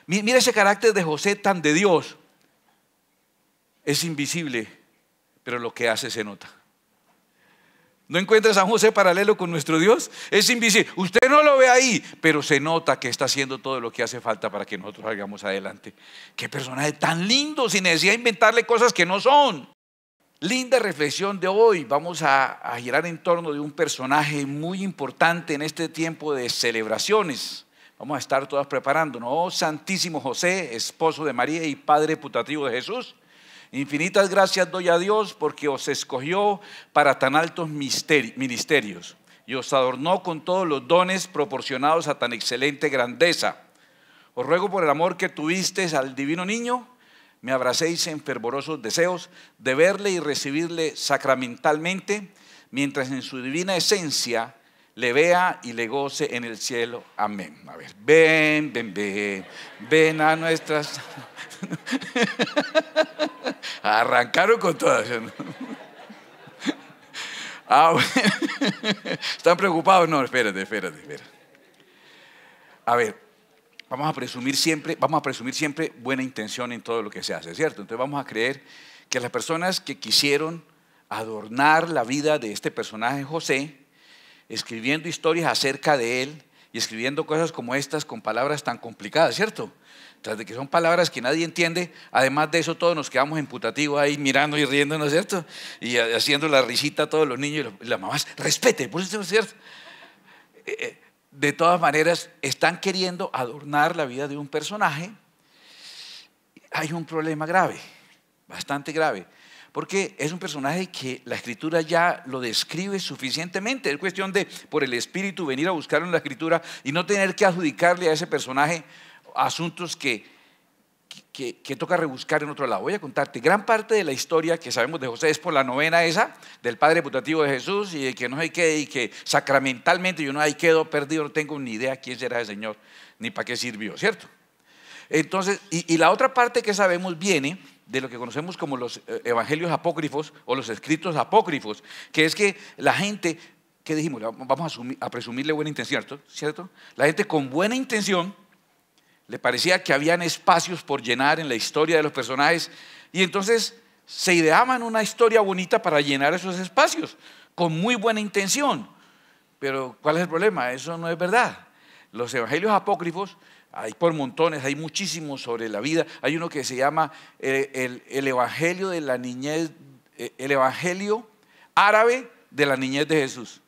Mira ese carácter de José tan de Dios. Es invisible, pero lo que hace se nota. ¿No encuentras a José paralelo con nuestro Dios? Es invisible, usted no lo ve ahí, pero se nota que está haciendo todo lo que hace falta para que nosotros salgamos adelante. Qué personaje tan lindo, sin necesidad de inventarle cosas que no son. Linda reflexión de hoy. Vamos a girar en torno de un personaje muy importante en este tiempo de celebraciones. Vamos a estar todas preparándonos. Oh Santísimo José, esposo de María y padre putativo de Jesús, infinitas gracias doy a Dios porque os escogió para tan altos ministerios y os adornó con todos los dones proporcionados a tan excelente grandeza. Os ruego por el amor que tuvisteis al divino niño, me abracéis en fervorosos deseos de verle y recibirle sacramentalmente, mientras en su divina esencia le vea y le goce en el cielo. Amén. A ver, ven a nuestras... Arrancaron con todas. Bueno. ¿Están preocupados? No, espérate. A ver, vamos a presumir siempre buena intención en todo lo que se hace, ¿cierto? Entonces vamos a creer que las personas que quisieron adornar la vida de este personaje José, escribiendo historias acerca de él y escribiendo cosas como estas con palabras tan complicadas, ¿cierto? Tras de que son palabras que nadie entiende, además de eso todos nos quedamos imputativos ahí mirando y riéndonos, ¿cierto? Y haciendo la risita a todos los niños y las mamás, respete, por eso es cierto. De todas maneras, están queriendo adornar la vida de un personaje. Hay un problema grave, bastante grave, porque es un personaje que la Escritura ya lo describe suficientemente. Es cuestión de, por el Espíritu, venir a buscarlo en la Escritura y no tener que adjudicarle a ese personaje asuntos que toca rebuscar en otro lado. Voy a contarte, gran parte de la historia que sabemos de José es por la novena esa, del padre putativo de Jesús, y de que no sé qué, y que sacramentalmente yo no ahí quedo perdido, no tengo ni idea quién será el Señor, ni para qué sirvió, ¿cierto? Entonces, y la otra parte que sabemos viene de lo que conocemos como los evangelios apócrifos o los escritos apócrifos, que es que la gente, ¿qué dijimos? Vamos a presumirle buena intención, ¿cierto? La gente con buena intención le parecía que habían espacios por llenar en la historia de los personajes y entonces se ideaban una historia bonita para llenar esos espacios con muy buena intención. Pero ¿cuál es el problema? Eso no es verdad. Los evangelios apócrifos hay por montones, hay muchísimos sobre la vida. Hay uno que se llama el evangelio de la niñez, el evangelio árabe de la niñez de Jesús.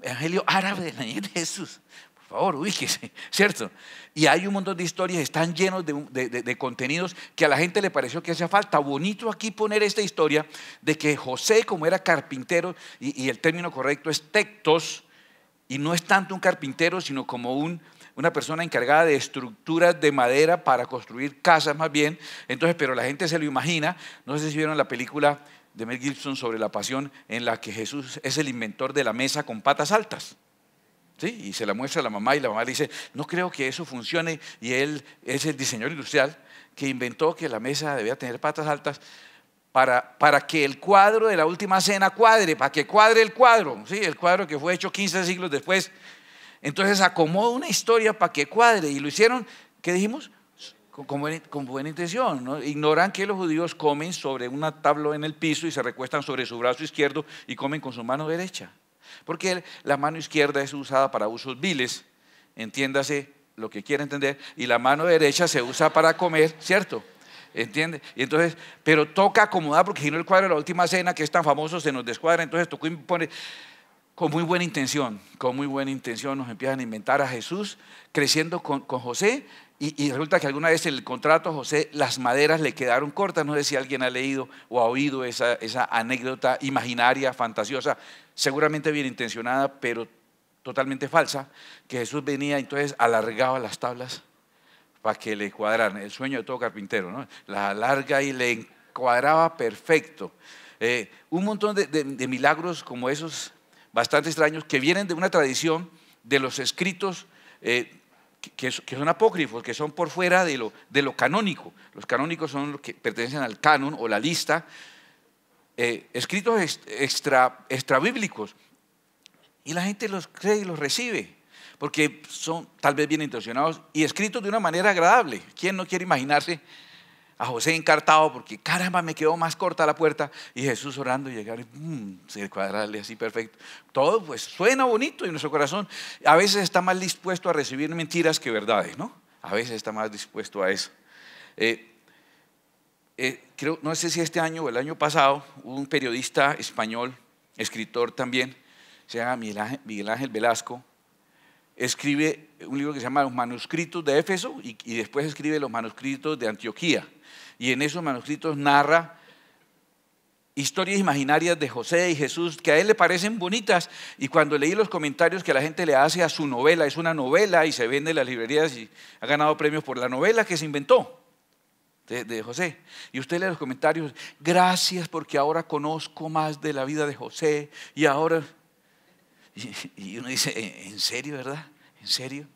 Evangelio árabe de la niñez de Jesús. Por favor, ubíquese, ¿cierto? Y hay un montón de historias, están llenos de contenidos que a la gente le pareció que hacía falta. Bonito aquí poner esta historia de que José, como era carpintero, y el término correcto es tectos, y no es tanto un carpintero, sino como una persona encargada de estructuras de madera para construir casas más bien. Entonces, pero la gente se lo imagina. No sé si vieron la película de Mel Gibson sobre la pasión, en la que Jesús es el inventor de la mesa con patas altas. ¿Sí? Y se la muestra a la mamá y la mamá le dice, no creo que eso funcione, y él es el diseñador industrial que inventó que la mesa debía tener patas altas para que el cuadro de la última cena cuadre, para que cuadre el cuadro, ¿sí? El cuadro que fue hecho 15 siglos después. Entonces acomoda una historia para que cuadre y lo hicieron, ¿qué dijimos? Con buena intención, ¿no? Ignoran que los judíos comen sobre una tabla en el piso y se recuestan sobre su brazo izquierdo y comen con su mano derecha. Porque la mano izquierda es usada para usos viles, entiéndase lo que quiera entender, y la mano derecha se usa para comer, ¿cierto? ¿Entiende? Y entonces, pero toca acomodar, porque si no el cuadro de la última cena, que es tan famoso, se nos descuadra. Entonces tocó imponer, con muy buena intención nos empiezan a inventar a Jesús creciendo con José. Y resulta que alguna vez en el contrato a José las maderas le quedaron cortas. No sé si alguien ha leído o ha oído esa anécdota imaginaria, fantasiosa, seguramente bien intencionada, pero totalmente falsa, que Jesús venía y entonces alargaba las tablas para que le cuadraran. El sueño de todo carpintero, ¿no? La alarga y le encuadraba perfecto. Un montón de milagros como esos, bastante extraños, que vienen de una tradición de los escritos que son apócrifos, que son por fuera de lo canónico. Los canónicos son los que pertenecen al canon o la lista, escritos extrabíblicos, y la gente los cree y los recibe. porque son tal vez bien intencionados y escritos de una manera agradable. ¿Quién no quiere imaginarse a José encartado porque caramba me quedó más corta la puerta y Jesús orando y llegar y se cuadrarle así perfecto? Todo pues suena bonito en nuestro corazón. A veces está más dispuesto a recibir mentiras que verdades, ¿no? A veces está más dispuesto a eso. Creo, no sé si este año o el año pasado, hubo un periodista español, escritor también, se llama Miguel Ángel Velasco, escribe un libro que se llama Los manuscritos de Éfeso y después escribe Los manuscritos de Antioquía. Y en esos manuscritos narra historias imaginarias de José y Jesús que a él le parecen bonitas, y cuando leí los comentarios que la gente le hace a su novela, es una novela y se vende en las librerías y ha ganado premios por la novela que se inventó de José, y usted lee los comentarios, gracias porque ahora conozco más de la vida de José y ahora, y uno dice, ¿en serio, verdad? ¿En serio?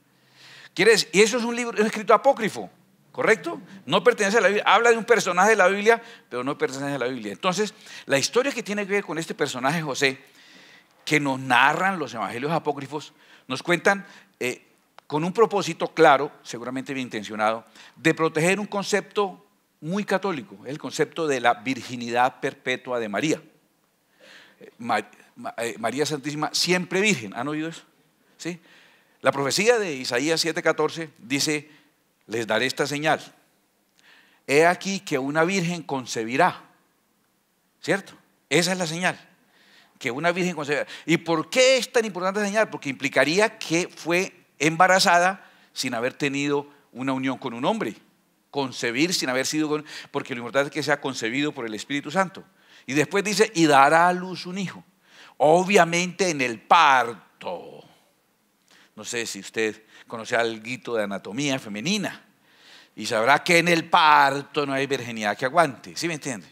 Y eso es un libro, es un escrito apócrifo, ¿correcto? No pertenece a la Biblia, habla de un personaje de la Biblia, pero no pertenece a la Biblia. Entonces, la historia que tiene que ver con este personaje José, que nos narran los evangelios apócrifos, nos cuentan con un propósito claro, seguramente bien intencionado, de proteger un concepto muy católico, el concepto de la virginidad perpetua de María. María Santísima, siempre virgen, ¿han oído eso? ¿Sí? La profecía de Isaías 7:14 dice, les daré esta señal, he aquí que una virgen concebirá, ¿cierto? Esa es la señal, que una virgen concebirá. ¿Y por qué es tan importante la señal? Porque implicaría que fue embarazada sin haber tenido una unión con un hombre, concebir sin haber sido, porque lo importante es que sea concebido por el Espíritu Santo. Y después dice, y dará a luz un hijo, obviamente en el parto. No sé si usted conoce algo de anatomía femenina y sabrá que en el parto no hay virginidad que aguante, ¿sí me entiende?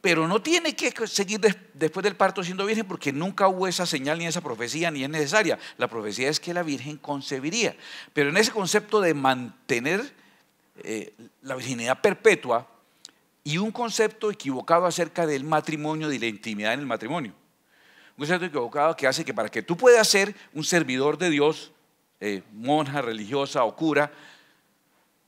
Pero no tiene que seguir después del parto siendo virgen, porque nunca hubo esa señal ni esa profecía, ni es necesaria. La profecía es que la virgen concebiría. Pero en ese concepto de mantener la virginidad perpetua y un concepto equivocado acerca del matrimonio, de la intimidad en el matrimonio. Un concepto equivocado que hace que para que tú puedas ser un servidor de Dios, monja, religiosa o cura,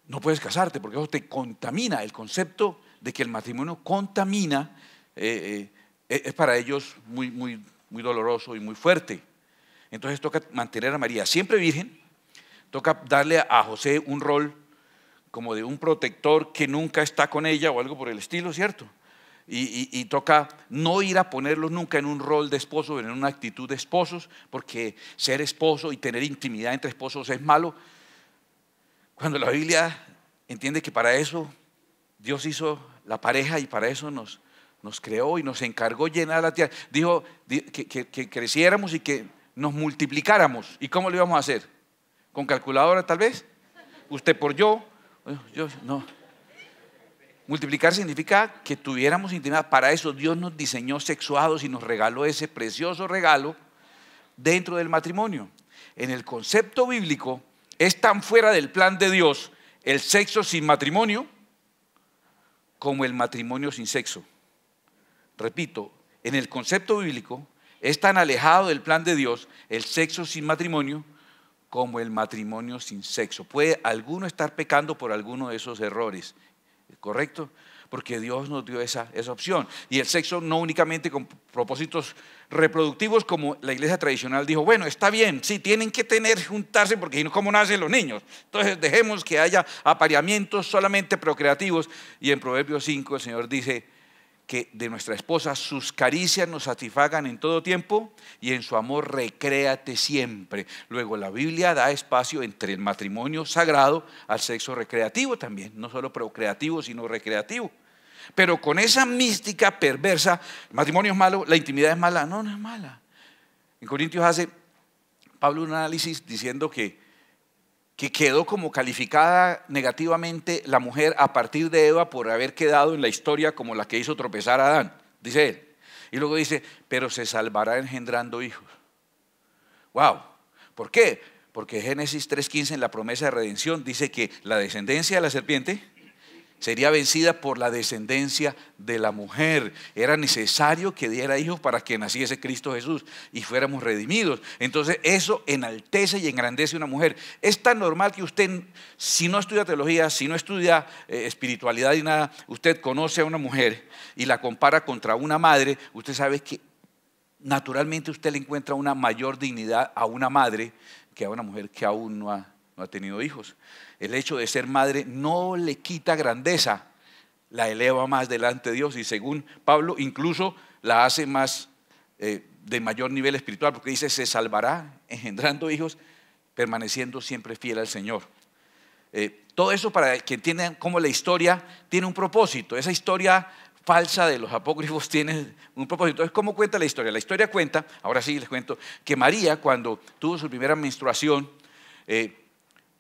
no puedes casarte porque eso te contamina. El concepto de que el matrimonio contamina es para ellos muy doloroso y muy fuerte. Entonces toca mantener a María siempre virgen, toca darle a José un rol como de un protector que nunca está con ella o algo por el estilo, ¿cierto? Y toca no ir a ponerlos nunca en un rol de esposo, en una actitud de esposos, porque ser esposo y tener intimidad entre esposos es malo. Cuando la Biblia entiende que para eso Dios hizo la pareja y para eso nos creó y nos encargó llenar la tierra. Dijo que creciéramos y que nos multiplicáramos. ¿Y cómo lo íbamos a hacer? ¿Con calculadora tal vez? ¿Usted por yo no? Multiplicar significa que tuviéramos intimidad. Para eso Dios nos diseñó sexuados y nos regaló ese precioso regalo dentro del matrimonio. En el concepto bíblico es tan fuera del plan de Dios el sexo sin matrimonio como el matrimonio sin sexo. Repito, en el concepto bíblico es tan alejado del plan de Dios el sexo sin matrimonio como el matrimonio sin sexo. Puede alguno estar pecando por alguno de esos errores, ¿correcto? Porque Dios nos dio esa opción. Y el sexo no únicamente con propósitos reproductivos, como la iglesia tradicional dijo, bueno, está bien, sí, tienen que juntarse porque si no, ¿cómo nacen los niños? Entonces dejemos que haya apareamientos solamente procreativos. Y en Proverbios 5 el Señor dice que de nuestra esposa sus caricias nos satisfagan en todo tiempo y en su amor recréate siempre. Luego la Biblia da espacio entre el matrimonio sagrado al sexo recreativo también, no solo procreativo sino recreativo. Pero con esa mística perversa, el matrimonio es malo, la intimidad es mala. No, no es mala. En Corintios hace Pablo un análisis diciendo que quedó como calificada negativamente la mujer a partir de Eva por haber quedado en la historia como la que hizo tropezar a Adán, dice él. Y luego dice, pero se salvará engendrando hijos. Wow, ¿por qué? Porque Génesis 3:15 en la promesa de redención dice que la descendencia de la serpiente sería vencida por la descendencia de la mujer. Era necesario que diera hijos para que naciese Cristo Jesús y fuéramos redimidos. Entonces eso enaltece y engrandece a una mujer. Es tan normal que usted, si no estudia teología, si no estudia espiritualidad y nada, usted conoce a una mujer y la compara contra una madre. Usted sabe que naturalmente usted le encuentra una mayor dignidad a una madre que a una mujer que aún no ha tenido hijos. El hecho de ser madre no le quita grandeza, la eleva más delante de Dios y según Pablo incluso la hace más de mayor nivel espiritual, porque dice se salvará engendrando hijos, permaneciendo siempre fiel al Señor. Todo eso para que entiendan cómo la historia tiene un propósito. Esa historia falsa de los apócrifos tiene un propósito. Entonces, ¿cómo cuenta la historia? La historia cuenta, ahora sí les cuento, que María cuando tuvo su primera menstruación,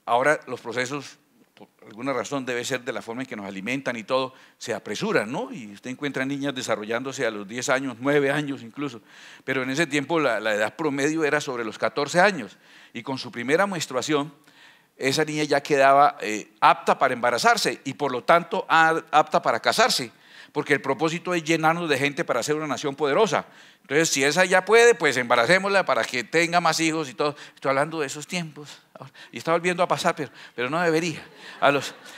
ahora los procesos, por alguna razón debe ser de la forma en que nos alimentan y todo, se apresuran, ¿no? Y usted encuentra niñas desarrollándose a los 10 años, 9 años incluso. Pero en ese tiempo la edad promedio era sobre los 14 años. Y con su primera menstruación, esa niña ya quedaba apta para embarazarse y por lo tanto apta para casarse. Porque el propósito es llenarnos de gente para ser una nación poderosa. Entonces, si esa ya puede, pues embaracémosla para que tenga más hijos y todo. Estoy hablando de esos tiempos. Y está volviendo a pasar, pero no debería.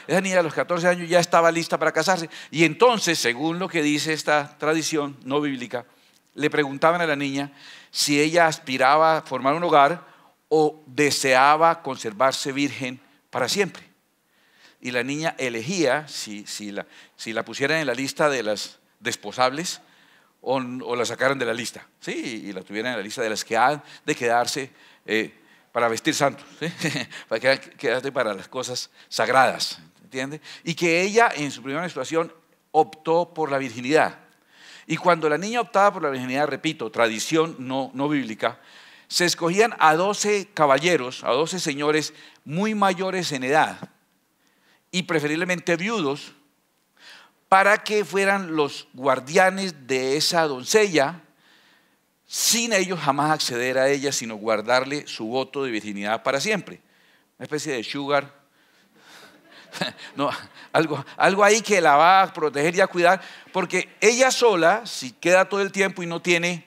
Esa niña a los 14 años ya estaba lista para casarse. Y entonces, según lo que dice esta tradición no bíblica, le preguntaban a la niña si ella aspiraba a formar un hogar o deseaba conservarse virgen para siempre. Y la niña elegía si la pusieran en la lista de las desposables o la sacaran de la lista, ¿sí? Y la tuvieran en la lista de las que han de quedarse para vestir santos, ¿sí? Para quedarse para las cosas sagradas, ¿entiende? Y que ella en su primera menstruación optó por la virginidad. Y cuando la niña optaba por la virginidad, repito, tradición no bíblica, se escogían a 12 caballeros, a 12 señores muy mayores en edad y preferiblemente viudos, para que fueran los guardianes de esa doncella, sin ellos jamás acceder a ella, sino guardarle su voto de virginidad para siempre. Una especie de sugar, no, algo ahí que la va a proteger y a cuidar, porque ella sola, si queda todo el tiempo y no tiene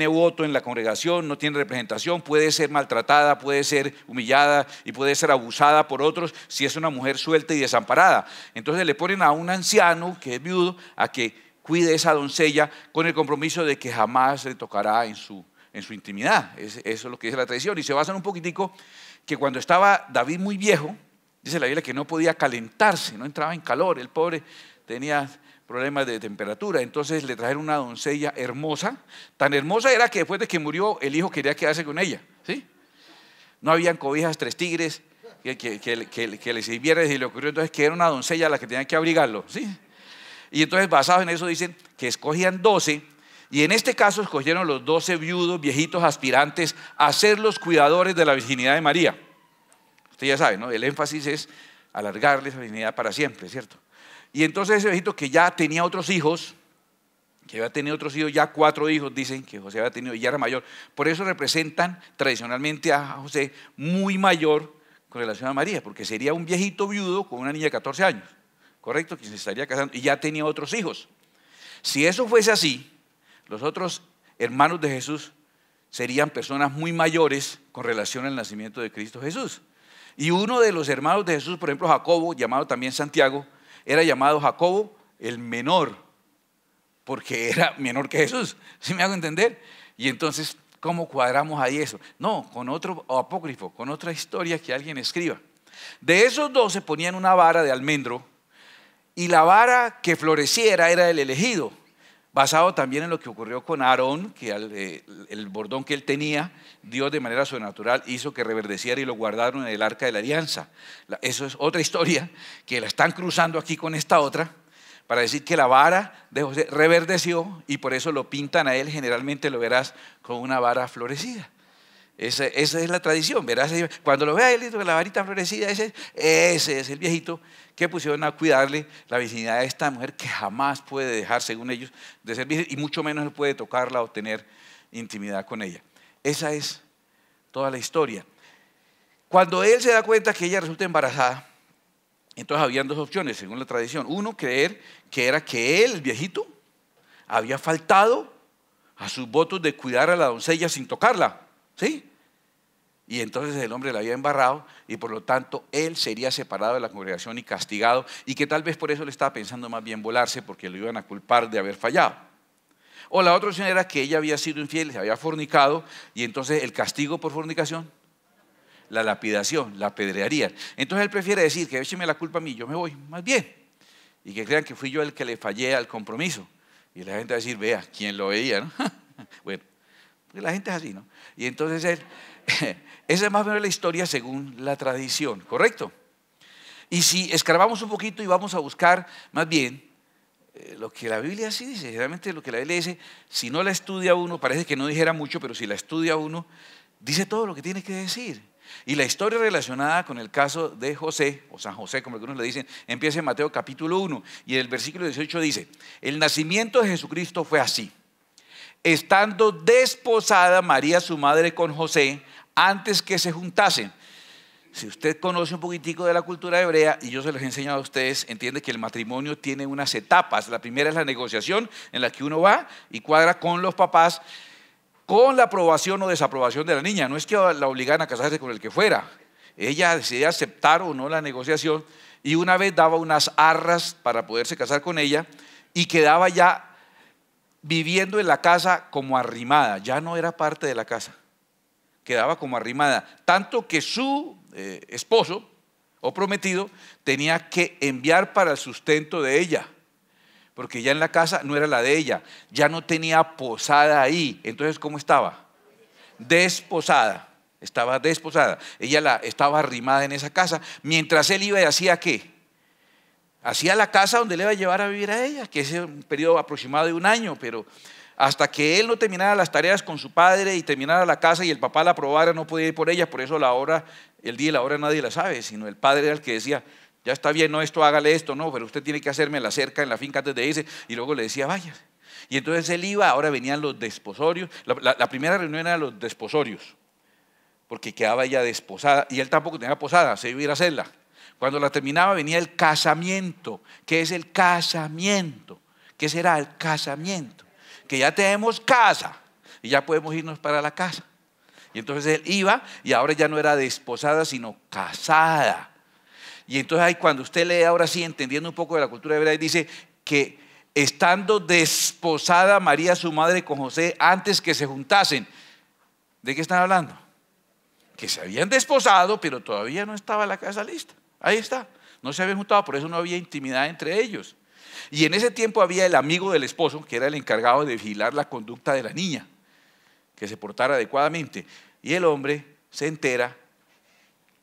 voto en la congregación, no tiene representación, puede ser maltratada, puede ser humillada y puede ser abusada por otros si es una mujer suelta y desamparada. Entonces le ponen a un anciano que es viudo a que cuide esa doncella con el compromiso de que jamás le tocará en su intimidad. Eso es lo que dice la tradición. Y se basan un poquitico que cuando estaba David muy viejo, dice la Biblia que no podía calentarse, no entraba en calor, el pobre tenía problemas de temperatura, entonces le trajeron una doncella hermosa, tan hermosa era que después de que murió el hijo quería quedarse con ella, ¿sí? No habían cobijas 3 tigres que le sirviera y le ocurrió entonces que era una doncella la que tenía que abrigarlo, ¿sí? Y entonces basados en eso dicen que escogían 12 y en este caso escogieron los 12 viudos, viejitos aspirantes a ser los cuidadores de la virginidad de María. Usted ya sabe, ¿no? El énfasis es alargarle esa virginidad para siempre, ¿cierto? Y entonces ese viejito que ya tenía otros hijos, ya 4 hijos dicen que José había tenido y ya era mayor, por eso representan tradicionalmente a José muy mayor con relación a María, porque sería un viejito viudo con una niña de 14 años, ¿correcto? Que se estaría casando y ya tenía otros hijos. Si eso fuese así, los otros hermanos de Jesús serían personas muy mayores con relación al nacimiento de Cristo Jesús. Y uno de los hermanos de Jesús, por ejemplo Jacobo, llamado también Santiago, era llamado Jacobo el menor, porque era menor que Jesús, ¿sí me hago entender? Y entonces, ¿cómo cuadramos ahí eso? No, con otro apócrifo, con otra historia que alguien escriba. De esos 12 ponían una vara de almendro y la vara que floreciera era el elegido, basado también en lo que ocurrió con Aarón, que el bordón que él tenía, Dios de manera sobrenatural hizo que reverdeciera y lo guardaron en el arca de la alianza. Eso es otra historia que la están cruzando aquí con esta otra, para decir que la vara de José reverdeció y por eso lo pintan a él, generalmente lo verás con una vara florecida. Esa es la tradición, verás, cuando lo vea él con la varita florecida, ese es el viejito que pusieron a cuidarle la virginidad de esta mujer que jamás puede dejar, según ellos, de ser virgen y mucho menos él puede tocarla o tener intimidad con ella. Esa es toda la historia. Cuando él se da cuenta que ella resulta embarazada, Entonces habían dos opciones según la tradición. Uno, creer que era que él, el viejito, había faltado a sus votos de cuidar a la doncella sin tocarla, ¿sí? Y entonces el hombre la había embarrado y por lo tanto él sería separado de la congregación y castigado, y que tal vez por eso le estaba pensando más bien volarse, porque lo iban a culpar de haber fallado. O la otra opción era que ella había sido infiel, se había fornicado, y entonces el castigo por fornicación, la lapidación, la apedrearían. Entonces él prefiere decir que écheme la culpa a mí, yo me voy, más bien, y que crean que fui yo el que le fallé al compromiso. Y la gente va a decir, vea, ¿quién lo veía? ¿No? Bueno, porque la gente es así, ¿no? Y entonces él, esa es más o menos la historia según la tradición, ¿correcto? Y si escarbamos un poquito y vamos a buscar más bien lo que la Biblia sí dice, realmente lo que la Biblia dice, si no la estudia uno, parece que no dijera mucho, pero si la estudia uno, dice todo lo que tiene que decir. Y la historia relacionada con el caso de José, o San José, como algunos le dicen, empieza en Mateo capítulo 1, y en el versículo 18 dice: el nacimiento de Jesucristo fue así. Estando desposada María su madre con José, antes que se juntasen. Si usted conoce un poquitico de la cultura hebrea, y yo se los he enseñado a ustedes, entiende que el matrimonio tiene unas etapas. La primera es la negociación, en la que uno va y cuadra con los papás, con la aprobación o desaprobación de la niña. No es que la obligaran a casarse con el que fuera. Ella decidía aceptar o no la negociación, y una vez daba unas arras para poderse casar con ella, y quedaba ya viviendo en la casa como arrimada. Ya no era parte de la casa, quedaba como arrimada, tanto que su esposo o prometido tenía que enviar para el sustento de ella, porque ya en la casa no era la de ella, ya no tenía posada ahí. Entonces, ¿cómo estaba? Desposada, estaba desposada. Ella estaba arrimada en esa casa, mientras él iba y hacía ¿qué? Hacía la casa donde le iba a llevar a vivir a ella, que es un periodo aproximado de un año, pero hasta que él no terminara las tareas con su padre y terminara la casa y el papá la aprobara, no podía ir por ella. Por eso la hora, el día y la hora nadie la sabe, sino el padre era el que decía: ya está bien, no, esto hágale esto, no, pero usted tiene que hacerme la cerca en la finca antes de irse. Y luego le decía: vaya. Y entonces él iba. Ahora venían los desposorios. La primera reunión era los desposorios, porque quedaba ella desposada y él tampoco tenía posada, se iba a ir a hacerla. Cuando la terminaba venía el casamiento. ¿Qué es el casamiento? ¿Qué será el casamiento? Que ya tenemos casa y ya podemos irnos para la casa. Y entonces él iba, y ahora ya no era desposada sino casada. Y entonces ahí, cuando usted lee ahora sí, entendiendo un poco de la cultura hebrea, dice que estando desposada María su madre con José antes que se juntasen. ¿De qué están hablando? Que se habían desposado, pero todavía no estaba la casa lista. Ahí está, no se habían juntado, por eso no había intimidad entre ellos. Y en ese tiempo había el amigo del esposo, que era el encargado de vigilar la conducta de la niña, que se portara adecuadamente. Y el hombre se entera,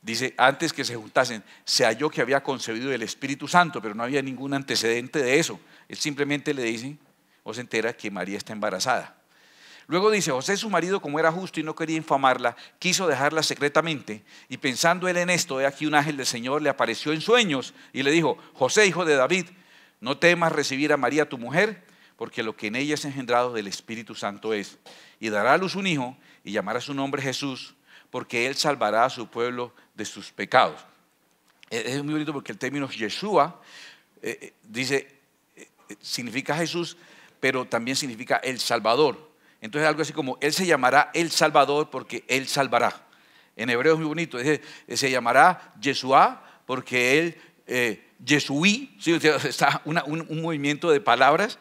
dice, antes que se juntasen, se halló que había concebido el Espíritu Santo, pero no había ningún antecedente de eso. Él simplemente le dice, o se entera, que María está embarazada. Luego dice: José su marido, como era justo y no quería infamarla, quiso dejarla secretamente, y pensando él en esto, he aquí un ángel del Señor le apareció en sueños y le dijo: José, hijo de David, no temas recibir a María tu mujer, porque lo que en ella es engendrado del Espíritu Santo es, y dará a luz un hijo y llamará su nombre Jesús, porque él salvará a su pueblo de sus pecados. Es muy bonito porque el término Yeshua significa Jesús, pero también significa el Salvador. Entonces algo así como: él se llamará el Salvador porque él salvará. En hebreo es muy bonito, se llamará Yeshua porque él, Yeshuí, ¿sí? Está un movimiento de palabras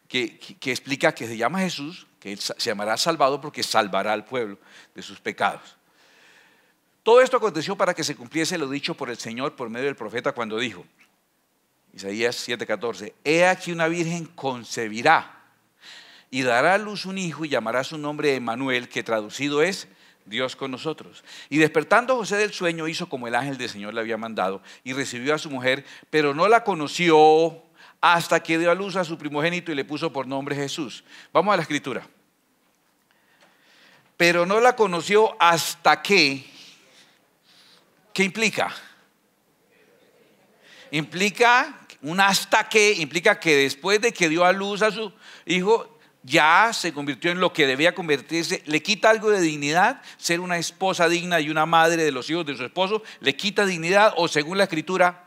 que explica que se llama Jesús, que él se llamará Salvador porque salvará al pueblo de sus pecados. Todo esto aconteció para que se cumpliese lo dicho por el Señor por medio del profeta, cuando dijo, Isaías 7:14: he aquí una virgen concebirá y dará a luz un hijo y llamará su nombre Emmanuel, que traducido es Dios con nosotros. Y despertando José del sueño, hizo como el ángel del Señor le había mandado y recibió a su mujer, pero no la conoció hasta que dio a luz a su primogénito y le puso por nombre Jesús. Vamos a la escritura. Pero no la conoció hasta que, ¿qué implica? Implica un hasta que, implica que después de que dio a luz a su hijo, ya se convirtió en lo que debía convertirse. Le quita algo de dignidad ser una esposa digna y una madre de los hijos de su esposo. Le quita dignidad, o según la escritura,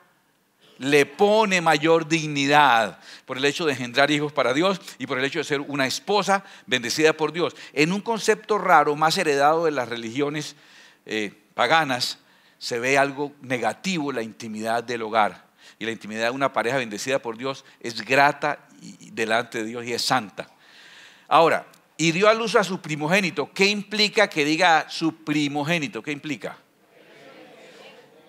le pone mayor dignidad por el hecho de engendrar hijos para Dios y por el hecho de ser una esposa bendecida por Dios. En un concepto raro, más heredado de las religiones paganas, se ve algo negativo, la intimidad del hogar. Y la intimidad de una pareja bendecida por Dios es grata delante de Dios y es santa. Ahora, y dio a luz a su primogénito. ¿Qué implica que diga su primogénito? ¿Qué implica?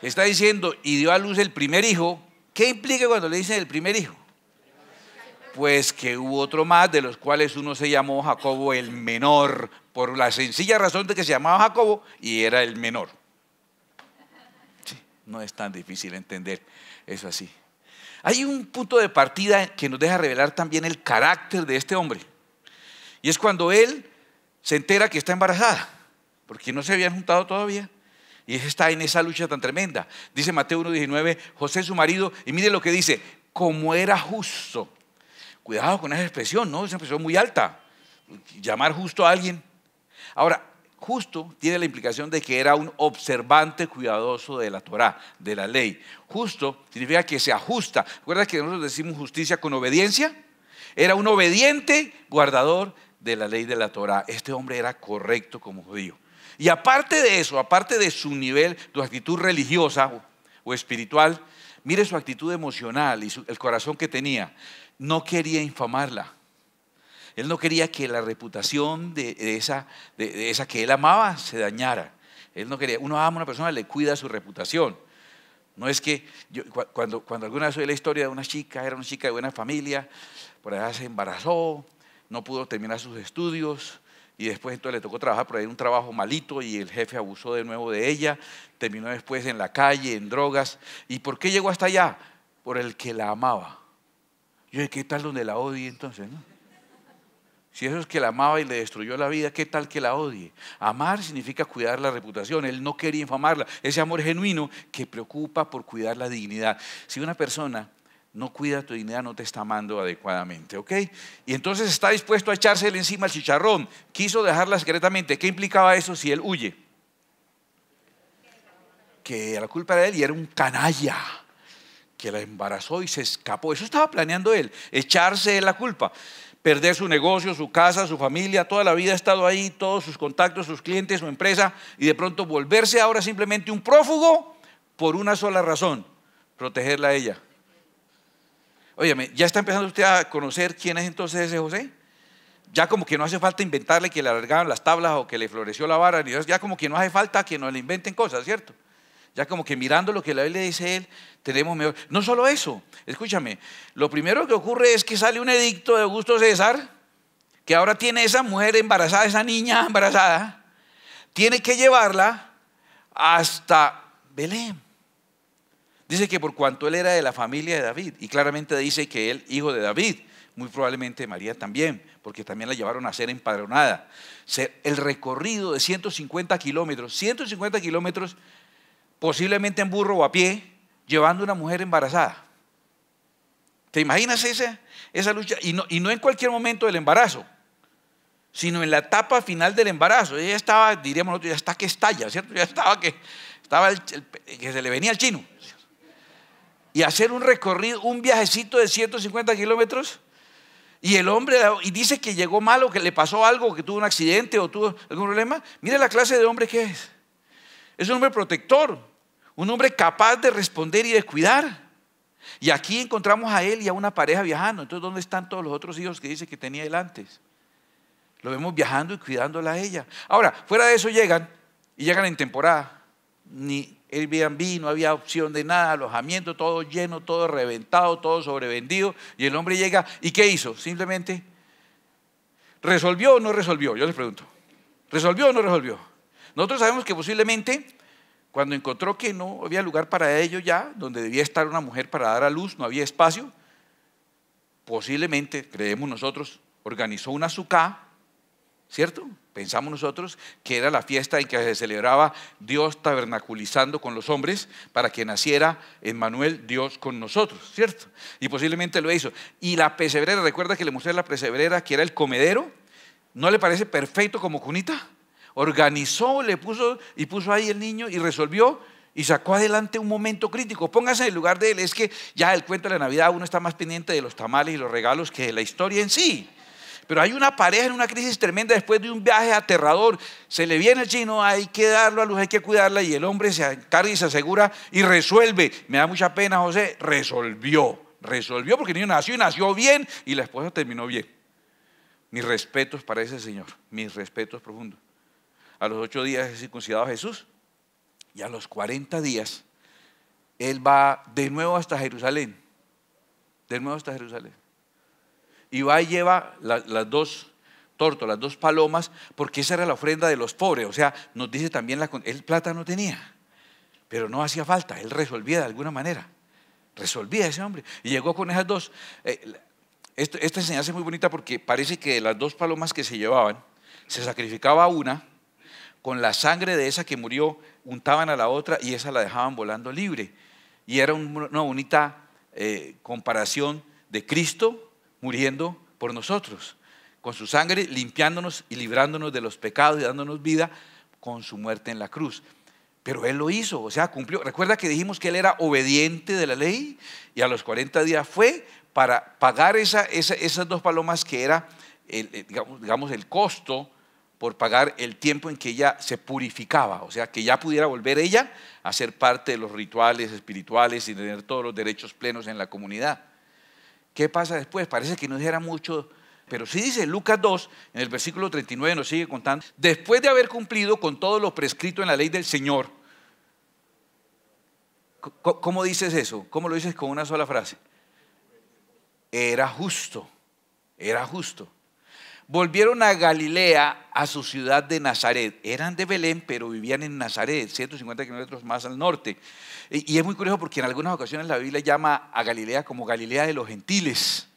Está diciendo, y dio a luz el primer hijo. ¿Qué implica cuando le dicen el primer hijo? Pues que hubo otro más, de los cuales uno se llamó Jacobo el menor, por la sencilla razón de que se llamaba Jacobo y era el menor. Sí, no es tan difícil entender eso así. Hay un punto de partida que nos deja revelar también el carácter de este hombre. Y es cuando él se entera que está embarazada, porque no se habían juntado todavía. Y está en esa lucha tan tremenda. Dice Mateo 1:19, José su marido, y mire lo que dice, como era justo. Cuidado con esa expresión, ¿no? Es una expresión muy alta. Llamar justo a alguien. Ahora, justo tiene la implicación de que era un observante cuidadoso de la Torá, de la ley. Justo significa que se ajusta. ¿Recuerdas que nosotros decimos justicia con obediencia? Era un obediente guardador de la ley de la Torá. Este hombre era correcto como judío. Y aparte de eso, aparte de su nivel, su actitud religiosa o espiritual, mire su actitud emocional y el corazón que tenía. No quería infamarla. Él no quería que la reputación de esa que él amaba se dañara. Él no quería. Uno ama a una persona, le cuida su reputación. No es que cuando alguna vez oí la historia de una chica, era una chica de buena familia, por allá se embarazó, no pudo terminar sus estudios. Y después entonces le tocó trabajar por ahí un trabajo malito y el jefe abusó de nuevo de ella, terminó después en la calle, en drogas. ¿Y por qué llegó hasta allá? Por el que la amaba. Yo dije, ¿qué tal donde la odie entonces? ¿No? Si eso es que la amaba y le destruyó la vida, ¿qué tal que la odie? Amar significa cuidar la reputación, él no quería infamarla. Ese amor genuino que preocupa por cuidar la dignidad. Si una persona no cuida tu dignidad, no te está amando adecuadamente, ¿ok? Y entonces está dispuesto a echársele encima el chicharrón. Quiso dejarla secretamente. ¿Qué implicaba eso si él huye? Que la culpa era de él y era un canalla que la embarazó y se escapó. Eso estaba planeando él, echarse la culpa. Perder su negocio, su casa, su familia, toda la vida ha estado ahí, todos sus contactos, sus clientes, su empresa, y de pronto volverse ahora simplemente un prófugo por una sola razón: protegerla a ella. Óyeme, ¿ya está empezando usted a conocer quién es entonces ese José? Ya como que no hace falta inventarle que le alargaban las tablas o que le floreció la vara, ya como que no hace falta que nos le inventen cosas, ¿cierto? Ya como que mirando lo que la Biblia dice él, tenemos mejor. No solo eso, escúchame, lo primero que ocurre es que sale un edicto de Augusto César, que ahora tiene esa mujer embarazada, esa niña embarazada, tiene que llevarla hasta Belén. Dice que por cuanto él era de la familia de David, y claramente dice que él, hijo de David, muy probablemente María también, porque también la llevaron a ser empadronada. El recorrido de 150 kilómetros, posiblemente en burro o a pie, llevando a una mujer embarazada. ¿Te imaginas esa lucha? Y no en cualquier momento del embarazo, sino en la etapa final del embarazo. Ella estaba, diríamos nosotros, ya está que estalla, ¿cierto? Ya estaba que se le venía el chino. Y hacer un recorrido, un viajecito de 150 kilómetros, y el hombre, y dice que llegó mal o que le pasó algo, que tuvo un accidente o tuvo algún problema. Mire la clase de hombre que es. Es un hombre protector, un hombre capaz de responder y de cuidar. Y aquí encontramos a él y a una pareja viajando. Entonces, ¿dónde están todos los otros hijos que dice que tenía él antes? Lo vemos viajando y cuidándola a ella. Ahora, fuera de eso llegan en temporada. Ni Airbnb, no había opción de nada, alojamiento, todo lleno, todo reventado, todo sobrevendido. Y el hombre llega, ¿y qué hizo? Simplemente, ¿resolvió o no resolvió? Yo les pregunto, ¿resolvió o no resolvió? Nosotros sabemos que posiblemente, cuando encontró que no había lugar para ello ya, donde debía estar una mujer para dar a luz, no había espacio, posiblemente, creemos nosotros, organizó una sucá, ¿cierto? Pensamos nosotros que era la fiesta en que se celebraba Dios tabernaculizando con los hombres para que naciera Emmanuel, Dios con nosotros, ¿cierto? Y posiblemente lo hizo. Y la pesebrera, ¿recuerda que le mostré la pesebrera que era el comedero? ¿No le parece perfecto como cunita? Organizó, puso ahí el niño y resolvió. y sacó adelante un momento crítico. Póngase en el lugar de él. Es que ya el cuento de la Navidad uno está más pendiente de los tamales y los regalos que de la historia en sí. Pero hay una pareja en una crisis tremenda después de un viaje aterrador. Se le viene el chino, hay que darlo a luz, hay que cuidarla, y el hombre se encarga y se asegura y resuelve. Me da mucha pena, José, resolvió porque el niño nació y nació bien, y la esposa terminó bien. Mis respetos para ese señor, mis respetos profundos. A los 8 días es circuncidado a Jesús, y a los 40 días él va de nuevo hasta Jerusalén. Y va y lleva las 2 tortas, las 2 palomas, porque esa era la ofrenda de los pobres. O sea, nos dice también, él plata no tenía, pero no hacía falta, él resolvía de alguna manera. Resolvía ese hombre. Y llegó con esas 2. Esta enseñanza es muy bonita porque parece que de las 2 palomas que se llevaban, se sacrificaba una, con la sangre de esa que murió, untaban a la otra y esa la dejaban volando libre. Y era una bonita comparación de Cristo muriendo por nosotros, con su sangre limpiándonos y librándonos de los pecados y dándonos vida con su muerte en la cruz. Pero él lo hizo, o sea, cumplió. Recuerda que dijimos que él era obediente de la ley, y a los 40 días fue para pagar esas 2 palomas, que era digamos el costo por pagar el tiempo en que ella se purificaba, o sea, que ya pudiera volver ella a ser parte de los rituales espirituales y tener todos los derechos plenos en la comunidad. ¿Qué pasa después? Parece que no dijera mucho, pero sí dice Lucas 2, en el versículo 39 nos sigue contando: después de haber cumplido con todo lo prescrito en la ley del Señor. ¿Cómo dices eso? ¿Cómo lo dices con una sola frase? Era justo. Volvieron a Galilea, a su ciudad de Nazaret. Eran de Belén, pero vivían en Nazaret, 150 kilómetros más al norte. Y es muy curioso porque en algunas ocasiones la Biblia llama a Galilea como Galilea de los gentiles.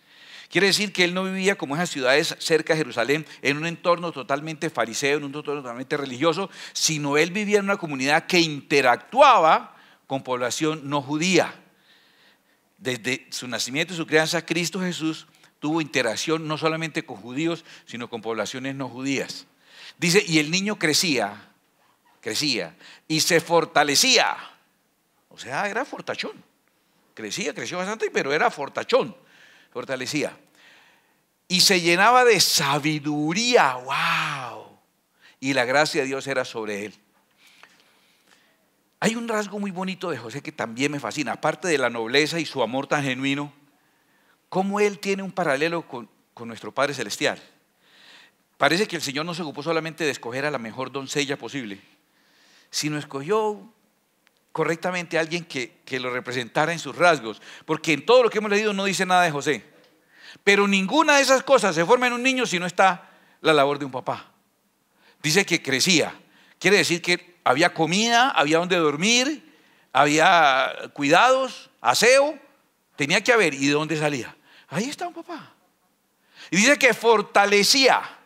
Quiere decir que él no vivía como esas ciudades cerca de Jerusalén, en un entorno totalmente fariseo, en un entorno totalmente religioso, sino él vivía en una comunidad que interactuaba con población no judía. Desde su nacimiento y su crianza, Cristo Jesús tuvo interacción no solamente con judíos, sino con poblaciones no judías. Dice, y el niño crecía y se fortalecía. O sea, era fortachón. Creció bastante, pero era fortachón. Fortalecía. Y se llenaba de sabiduría. ¡Wow! Y la gracia de Dios era sobre él. Hay un rasgo muy bonito de José que también me fascina. Aparte de la nobleza y su amor tan genuino, cómo él tiene un paralelo con nuestro Padre Celestial. Parece que el Señor no se ocupó solamente de escoger a la mejor doncella posible, sino escogió correctamente a alguien que lo representara en sus rasgos. Porque en todo lo que hemos leído no dice nada de José. Pero ninguna de esas cosas se forma en un niño si no está la labor de un papá. Dice que crecía. Quiere decir que había comida, había donde dormir, había cuidados, aseo. Tenía que haber. ¿Y de dónde salía? Ahí está un papá. Y dice que fortalecía.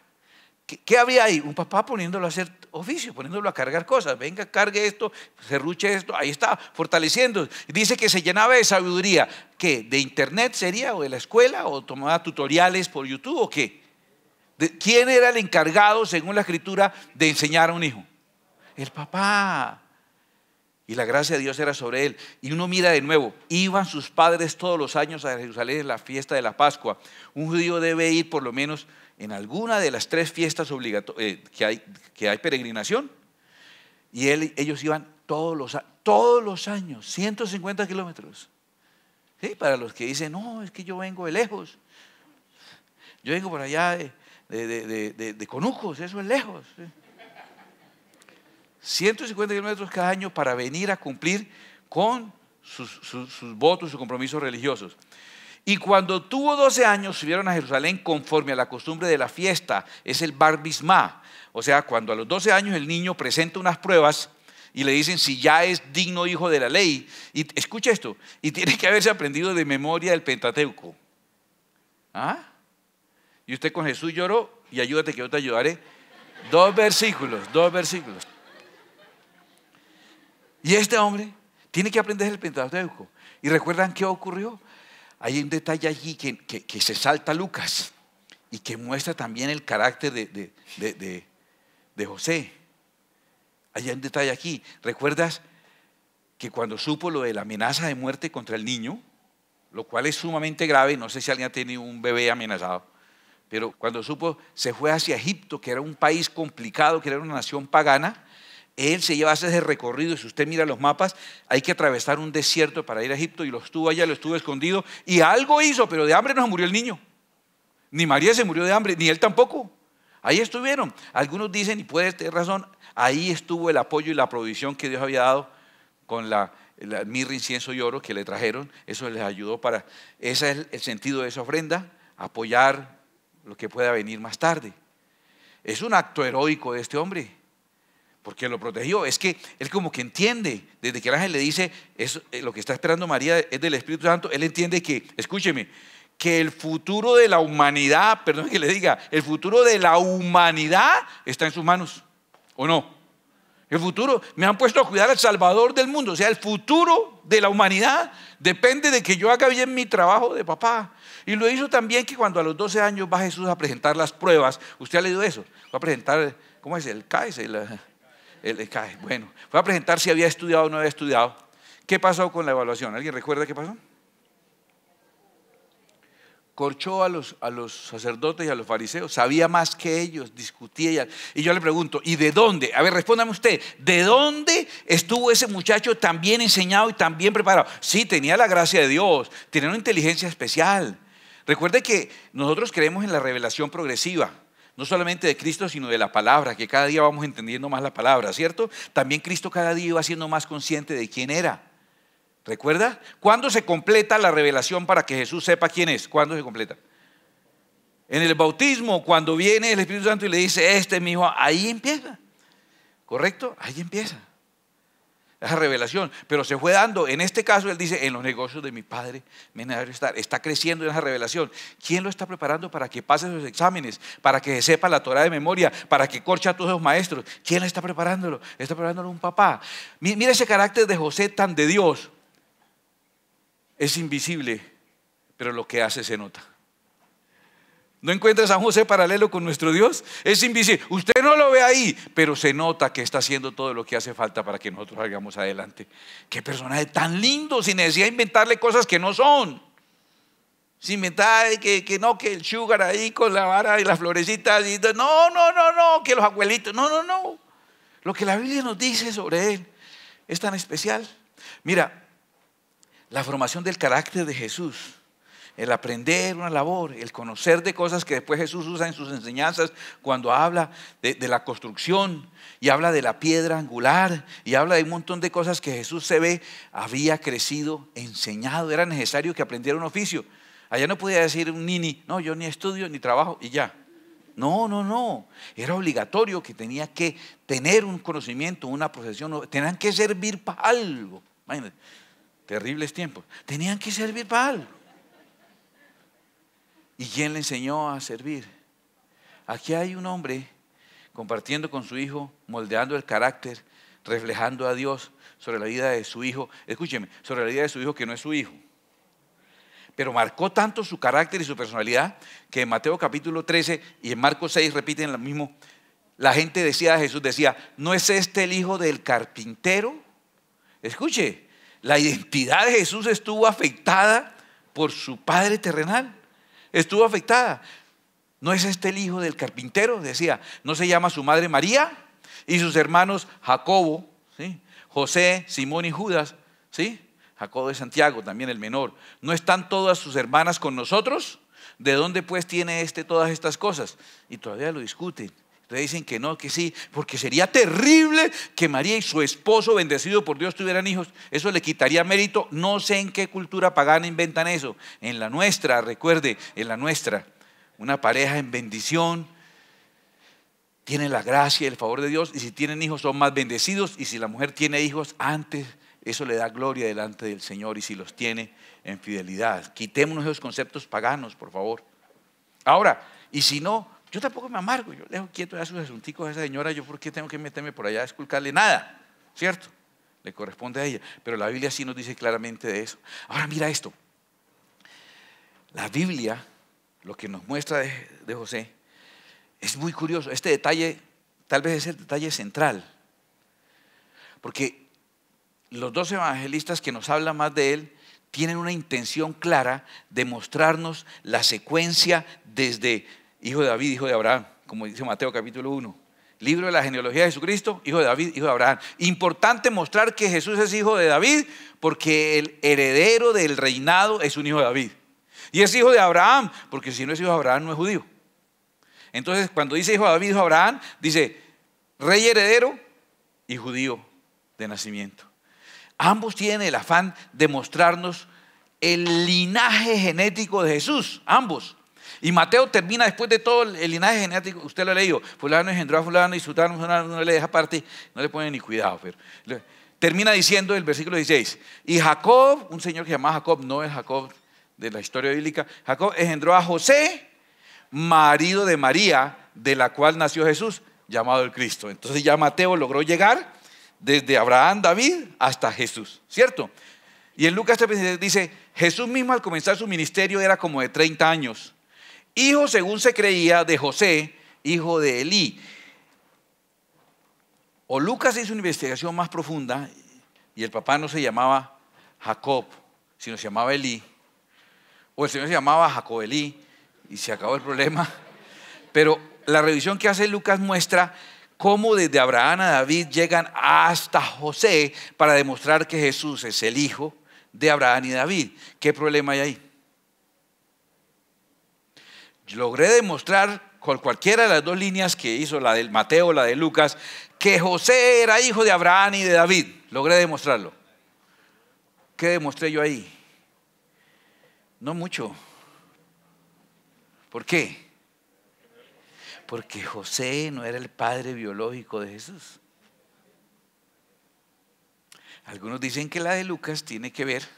¿Qué había ahí? Un papá poniéndolo a hacer oficio, poniéndolo a cargar cosas. Venga, cargue esto, serruche esto. Ahí está, fortaleciendo. Dice que se llenaba de sabiduría. ¿Qué? ¿De internet sería? ¿O de la escuela? ¿O tomaba tutoriales por YouTube? ¿O qué? ¿Quién era el encargado, según la Escritura, de enseñar a un hijo? El papá. Y la gracia de Dios era sobre él. Y uno mira de nuevo, iban sus padres todos los años a Jerusalén en la fiesta de la Pascua. Un judío debe ir por lo menos en alguna de las 3 fiestas que hay peregrinación. Y ellos iban todos los años, 150 kilómetros. ¿Sí? Para los que dicen, no, es que yo vengo de lejos. Yo vengo por allá de Conucos, eso es lejos. ¿Sí? 150 kilómetros cada año para venir a cumplir con sus votos, sus compromisos religiosos. Y cuando tuvo 12 años subieron a Jerusalén conforme a la costumbre de la fiesta. Es el Bar Bismá. O sea, cuando a los 12 años el niño presenta unas pruebas y le dicen si ya es digno hijo de la ley. Y escucha esto, y tiene que haberse aprendido de memoria el Pentateuco. ¿Ah? Y usted con Jesús lloró, y ayúdate que yo te ayudaré. 2 versículos. Y este hombre tiene que aprender el Pentateuco. ¿Y recuerdan qué ocurrió? Hay un detalle allí que se salta Lucas y que muestra también el carácter de José. Hay un detalle aquí. ¿Recuerdas que cuando supo lo de la amenaza de muerte contra el niño, lo cual es sumamente grave, no sé si alguien ha tenido un bebé amenazado, pero cuando supo, se fue hacia Egipto, que era un país complicado, que era una nación pagana. Él se lleva a hacer ese recorrido, y si usted mira los mapas, hay que atravesar un desierto para ir a Egipto, y lo estuvo allá, lo estuvo escondido, y algo hizo, pero de hambre no se murió el niño. Ni María se murió de hambre, ni él tampoco. Ahí estuvieron. Algunos dicen, y puede tener razón, ahí estuvo el apoyo y la provisión que Dios había dado con la mirra, incienso y oro que le trajeron. Eso les ayudó para, ese es el sentido de esa ofrenda, apoyar lo que pueda venir más tarde. Es un acto heroico de este hombre, porque lo protegió. Es que él como que entiende, desde que el ángel le dice, lo que está esperando María es del Espíritu Santo, él entiende que, escúcheme, que el futuro de la humanidad, perdón que le diga, el futuro de la humanidad está en sus manos, ¿o no? El futuro, me han puesto a cuidar al Salvador del mundo, o sea, el futuro de la humanidad depende de que yo haga bien mi trabajo de papá. Y lo hizo también que cuando a los 12 años va Jesús a presentar las pruebas. ¿Usted ha leído eso? Va a presentar, ¿cómo es? El CAES, el CAES. Bueno, fue a presentar si había estudiado o no había estudiado. ¿Qué pasó con la evaluación? ¿Alguien recuerda qué pasó? Corchó a los sacerdotes y a los fariseos, sabía más que ellos, discutía. Y yo le pregunto, ¿y de dónde? A ver, respóndame usted, ¿de dónde estuvo ese muchacho tan bien enseñado y tan bien preparado? Sí, tenía la gracia de Dios, tenía una inteligencia especial. Recuerde que nosotros creemos en la revelación progresiva, no solamente de Cristo, sino de la palabra, que cada día vamos entendiendo más la palabra, ¿cierto? También Cristo cada día iba siendo más consciente de quién era. ¿Recuerda? ¿Cuándo se completa la revelación para que Jesús sepa quién es? ¿Cuándo se completa? En el bautismo, cuando viene el Espíritu Santo y le dice, este es mi hijo, ahí empieza. ¿Correcto? Ahí empieza esa revelación. Pero se fue dando, en este caso él dice, en los negocios de mi Padre me es necesario estar. Está creciendo en esa revelación. ¿Quién lo está preparando para que pase esos exámenes? Para que sepa la Torah de memoria, para que corche a todos los maestros. ¿Quién le está preparándolo? Está preparándolo un papá. Mira ese carácter de José tan de Dios. Es invisible, pero lo que hace se nota. ¿No encuentras a José paralelo con nuestro Dios? Es invisible, usted no lo ve ahí, pero se nota que está haciendo todo lo que hace falta para que nosotros salgamos adelante. Qué personaje tan lindo, sin necesidad de inventarle cosas que no son. Sin inventar que el sugar ahí con la vara y las florecitas y no, que los abuelitos, no. Lo que la Biblia nos dice sobre él es tan especial. Mira, la formación del carácter de Jesús, el aprender una labor, el conocer de cosas que después Jesús usa en sus enseñanzas cuando habla de la construcción y habla de la piedra angular y habla de un montón de cosas que Jesús se ve, había crecido, enseñado, era necesario que aprendiera un oficio. Allá no podía decir un nini, no, yo ni estudio ni trabajo y ya. No, era obligatorio que tenía que tener un conocimiento, una profesión, tenían que servir para algo. Imagínate. Terribles tiempos. Tenían que servir para algo. ¿Y quién le enseñó a servir? Aquí hay un hombre compartiendo con su hijo, moldeando el carácter, reflejando a Dios sobre la vida de su hijo. Escúcheme, sobre la vida de su hijo que no es su hijo. Pero marcó tanto su carácter y su personalidad que en Mateo capítulo 13 y en Marcos 6 repiten lo mismo. La gente decía a Jesús, decía, ¿no es este el hijo del carpintero? Escuche. La identidad de Jesús estuvo afectada por su padre terrenal. Estuvo afectada. ¿No es este el hijo del carpintero? Decía, ¿no se llama su madre María? Y sus hermanos Jacobo, ¿sí? José, Simón y Judas, ¿sí? Jacobo de Santiago, también el menor. ¿No están todas sus hermanas con nosotros? ¿De dónde pues tiene todas estas cosas? Y todavía lo discuten. Entonces dicen que no, que sí, porque sería terrible que María y su esposo, bendecido por Dios, tuvieran hijos. Eso le quitaría mérito. No sé en qué cultura pagana inventan eso. En la nuestra, recuerde, en la nuestra, una pareja en bendición tiene la gracia y el favor de Dios, y si tienen hijos son más bendecidos, y si la mujer tiene hijos antes, eso le da gloria delante del Señor, y si los tiene en fidelidad. Quitémonos esos conceptos paganos, por favor. Ahora, y si no, yo tampoco me amargo, yo le dejo quieto a sus asunticos a esa señora. Yo por qué tengo que meterme por allá a esculcarle nada, ¿cierto? Le corresponde a ella, pero la Biblia sí nos dice claramente de eso. Ahora mira esto, la Biblia, lo que nos muestra de José, es muy curioso. Este detalle tal vez es el detalle central, porque los dos evangelistas que nos hablan más de él tienen una intención clara de mostrarnos la secuencia desde hijo de David, hijo de Abraham, como dice Mateo capítulo 1. Libro de la genealogía de Jesucristo, hijo de David, hijo de Abraham. Importante mostrar que Jesús es hijo de David porque el heredero del reinado es un hijo de David. Y es hijo de Abraham porque si no es hijo de Abraham no es judío. Entonces cuando dice hijo de David, hijo de Abraham, dice rey heredero y judío de nacimiento. Ambos tienen el afán de mostrarnos el linaje genético de Jesús, ambos. Y Mateo termina después de todo el linaje genético, usted lo ha leído, fulano engendró a fulano y sultano no le deja parte, no le pone ni cuidado. Pero termina diciendo el versículo 16, y Jacob, un señor que se llama Jacob, no es Jacob de la historia bíblica, Jacob engendró a José, marido de María, de la cual nació Jesús, llamado el Cristo. Entonces ya Mateo logró llegar desde Abraham, David, hasta Jesús, ¿cierto? Y en Lucas 3 dice, Jesús mismo al comenzar su ministerio era como de 30 años. Hijo, según se creía, de José, hijo de Elí. O Lucas hizo una investigación más profunda y el papá no se llamaba Jacob, sino se llamaba Elí. O el señor se llamaba Jacob Elí y se acabó el problema. Pero la revisión que hace Lucas muestra cómo desde Abraham a David llegan hasta José para demostrar que Jesús es el hijo de Abraham y David. ¿Qué problema hay ahí? Logré demostrar con cualquiera de las dos líneas que hizo, la del Mateo o la de Lucas, que José era hijo de Abraham y de David. Logré demostrarlo. ¿Qué demostré yo ahí? No mucho. ¿Por qué? Porque José no era el padre biológico de Jesús. Algunos dicen que la de Lucas tiene que ver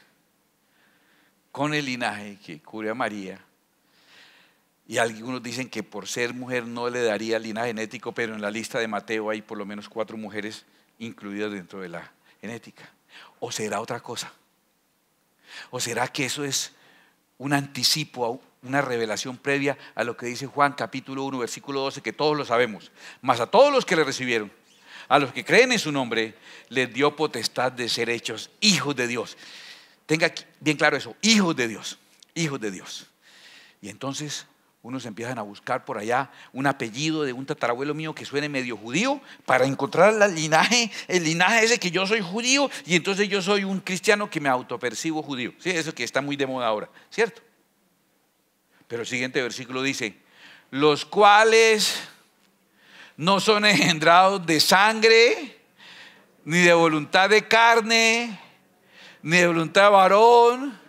con el linaje que cubre a María. Y algunos dicen que por ser mujer no le daría linaje genético, pero en la lista de Mateo hay por lo menos 4 mujeres incluidas dentro de la genética. ¿O será otra cosa? ¿O será que eso es un anticipo, una revelación previa a lo que dice Juan capítulo 1, versículo 12, que todos lo sabemos? Mas a todos los que le recibieron, a los que creen en su nombre, les dio potestad de ser hechos hijos de Dios. Tenga bien claro eso, hijos de Dios, hijos de Dios. Y entonces unos empiezan a buscar por allá un apellido de un tatarabuelo mío que suene medio judío para encontrar el linaje ese que yo soy judío y entonces yo soy un cristiano que me autopercibo judío. ¿Sí? Eso que está muy de moda ahora, ¿cierto? Pero el siguiente versículo dice, los cuales no son engendrados de sangre, ni de voluntad de carne, ni de voluntad de varón,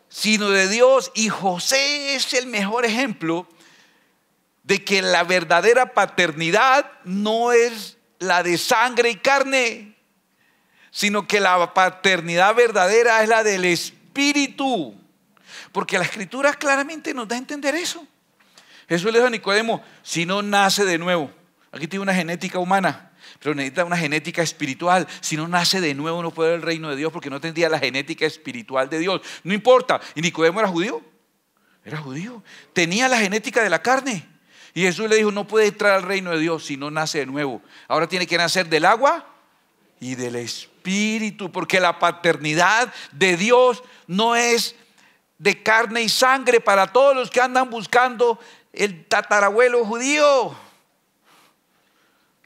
sino de Dios. Y José es el mejor ejemplo de que la verdadera paternidad no es la de sangre y carne, sino que la paternidad verdadera es la del Espíritu. Porque la Escritura claramente nos da a entender eso. Jesús le dijo a Nicodemo, si no nace de nuevo, aquí tiene una genética humana, pero necesita una genética espiritual. Si no nace de nuevo no puede ver el reino de Dios porque no tendría la genética espiritual de Dios. No importa. ¿Y Nicodemo era judío? Era judío. Tenía la genética de la carne. Y Jesús le dijo, no puede entrar al reino de Dios si no nace de nuevo. Ahora tiene que nacer del agua y del Espíritu, porque la paternidad de Dios no es de carne y sangre para todos los que andan buscando el tatarabuelo judío.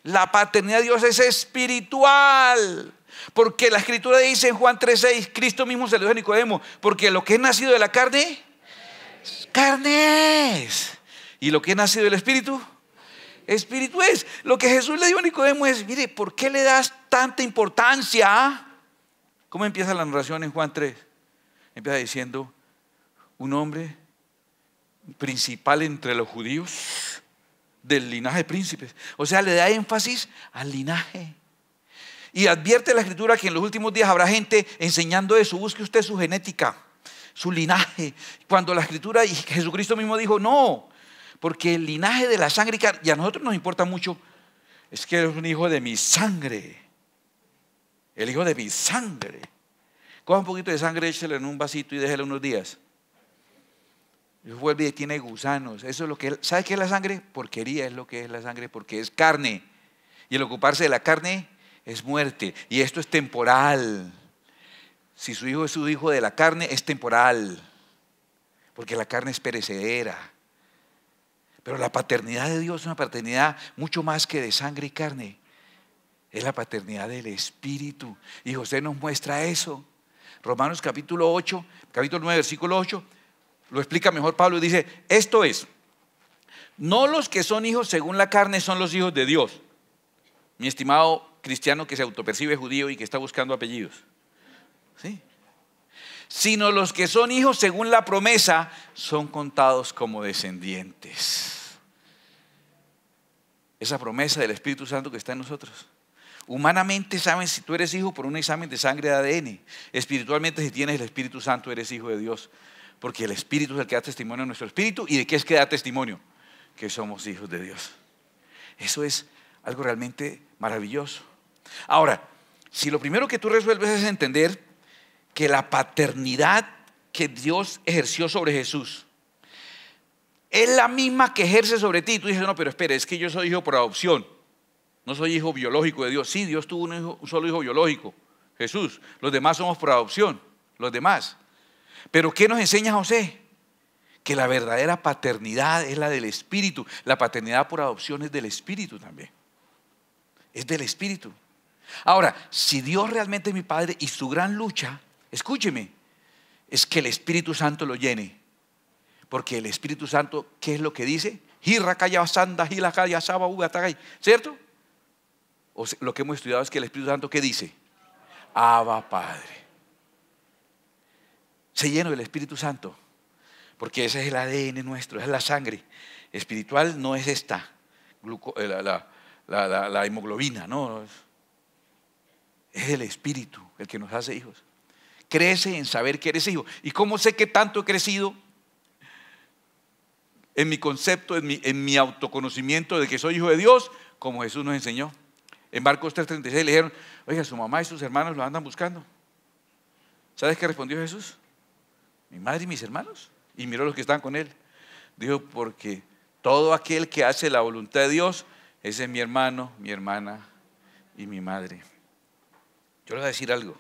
La paternidad de Dios es espiritual, porque la Escritura dice en Juan 3:6, Cristo mismo se lo dijo a Nicodemo, porque lo que es nacido de la carne, carne es, y lo que es nacido del Espíritu, Espíritu es. Lo que Jesús le dijo a Nicodemo es, mire, ¿por qué le das tanta importancia? ¿Cómo empieza la narración en Juan 3? Empieza diciendo, un hombre principal entre los judíos, del linaje de príncipes. O sea, le da énfasis al linaje. Y advierte la Escritura que en los últimos días habrá gente enseñando eso. Busque usted su genética, su linaje. Cuando la Escritura y Jesucristo mismo dijo, no, porque el linaje de la sangre, y a nosotros nos importa mucho, es que es un hijo de mi sangre. El hijo de mi sangre. Coja un poquito de sangre, échelo en un vasito y déjelo unos días. Y vuelve y tiene gusanos. Eso es lo que, ¿sabe qué es la sangre? Porquería es lo que es la sangre, porque es carne. Y el ocuparse de la carne es muerte. Y esto es temporal. Si su hijo es su hijo de la carne, es temporal. Porque la carne es perecedera. Pero la paternidad de Dios es una paternidad mucho más que de sangre y carne. Es la paternidad del Espíritu. Y José nos muestra eso. Romanos capítulo 8, capítulo 9, versículo 8, lo explica mejor Pablo y dice, esto es, no los que son hijos según la carne son los hijos de Dios. Mi estimado cristiano que se autopercibe judío y que está buscando apellidos. ¿Sí? Sino los que son hijos según la promesa son contados como descendientes. Esa promesa del Espíritu Santo que está en nosotros. Humanamente saben si tú eres hijo por un examen de sangre de ADN. Espiritualmente, si tienes el Espíritu Santo, eres hijo de Dios. Porque el Espíritu es el que da testimonio a nuestro espíritu. ¿Y de qué es que da testimonio? Que somos hijos de Dios. Eso es algo realmente maravilloso. Ahora, si lo primero que tú resuelves es entender que la paternidad que Dios ejerció sobre Jesús es la misma que ejerce sobre ti. Tú dices, no, pero espera, es que yo soy hijo por adopción. No soy hijo biológico de Dios. Sí, Dios tuvo un solo hijo biológico, Jesús. Los demás somos por adopción, los demás. Pero ¿qué nos enseña José? Que la verdadera paternidad es la del Espíritu. La paternidad por adopción es del Espíritu también. Es del Espíritu. Ahora, si Dios realmente es mi Padre y su gran lucha, escúcheme, es que el Espíritu Santo lo llene. Porque el Espíritu Santo, ¿qué es lo que dice? ¿Cierto? O sea, lo que hemos estudiado es que el Espíritu Santo, ¿qué dice? Abba Padre. Se lleno del Espíritu Santo. Porque ese es el ADN nuestro, es la sangre. Espiritual no es esta, la hemoglobina, no. Es el Espíritu el que nos hace hijos. Crece en saber que eres hijo. ¿Y cómo sé que tanto he crecido? En mi concepto, en mi autoconocimiento de que soy hijo de Dios, como Jesús nos enseñó. En Marcos 3:36 le dijeron, oiga, su mamá y sus hermanos lo andan buscando. ¿Sabes qué respondió Jesús? Mi madre y mis hermanos. Y miró a los que estaban con él. Dijo, porque todo aquel que hace la voluntad de Dios, ese es mi hermano, mi hermana y mi madre. Yo le voy a decir algo.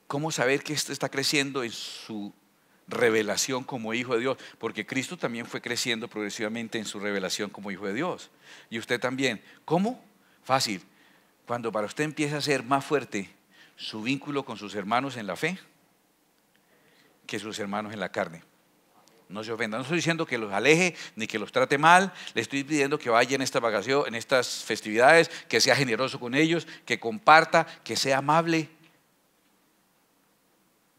¿Cómo saber que esto está creciendo en su revelación como hijo de Dios? Porque Cristo también fue creciendo progresivamente en su revelación como hijo de Dios. Y usted también. ¿Cómo? Fácil. Cuando para usted empieza a ser más fuerte su vínculo con sus hermanos en la fe que sus hermanos en la carne. No se ofenda. No estoy diciendo que los aleje ni que los trate mal. Le estoy pidiendo que vaya en esta vacación, en estas festividades, que sea generoso con ellos, que comparta, que sea amable.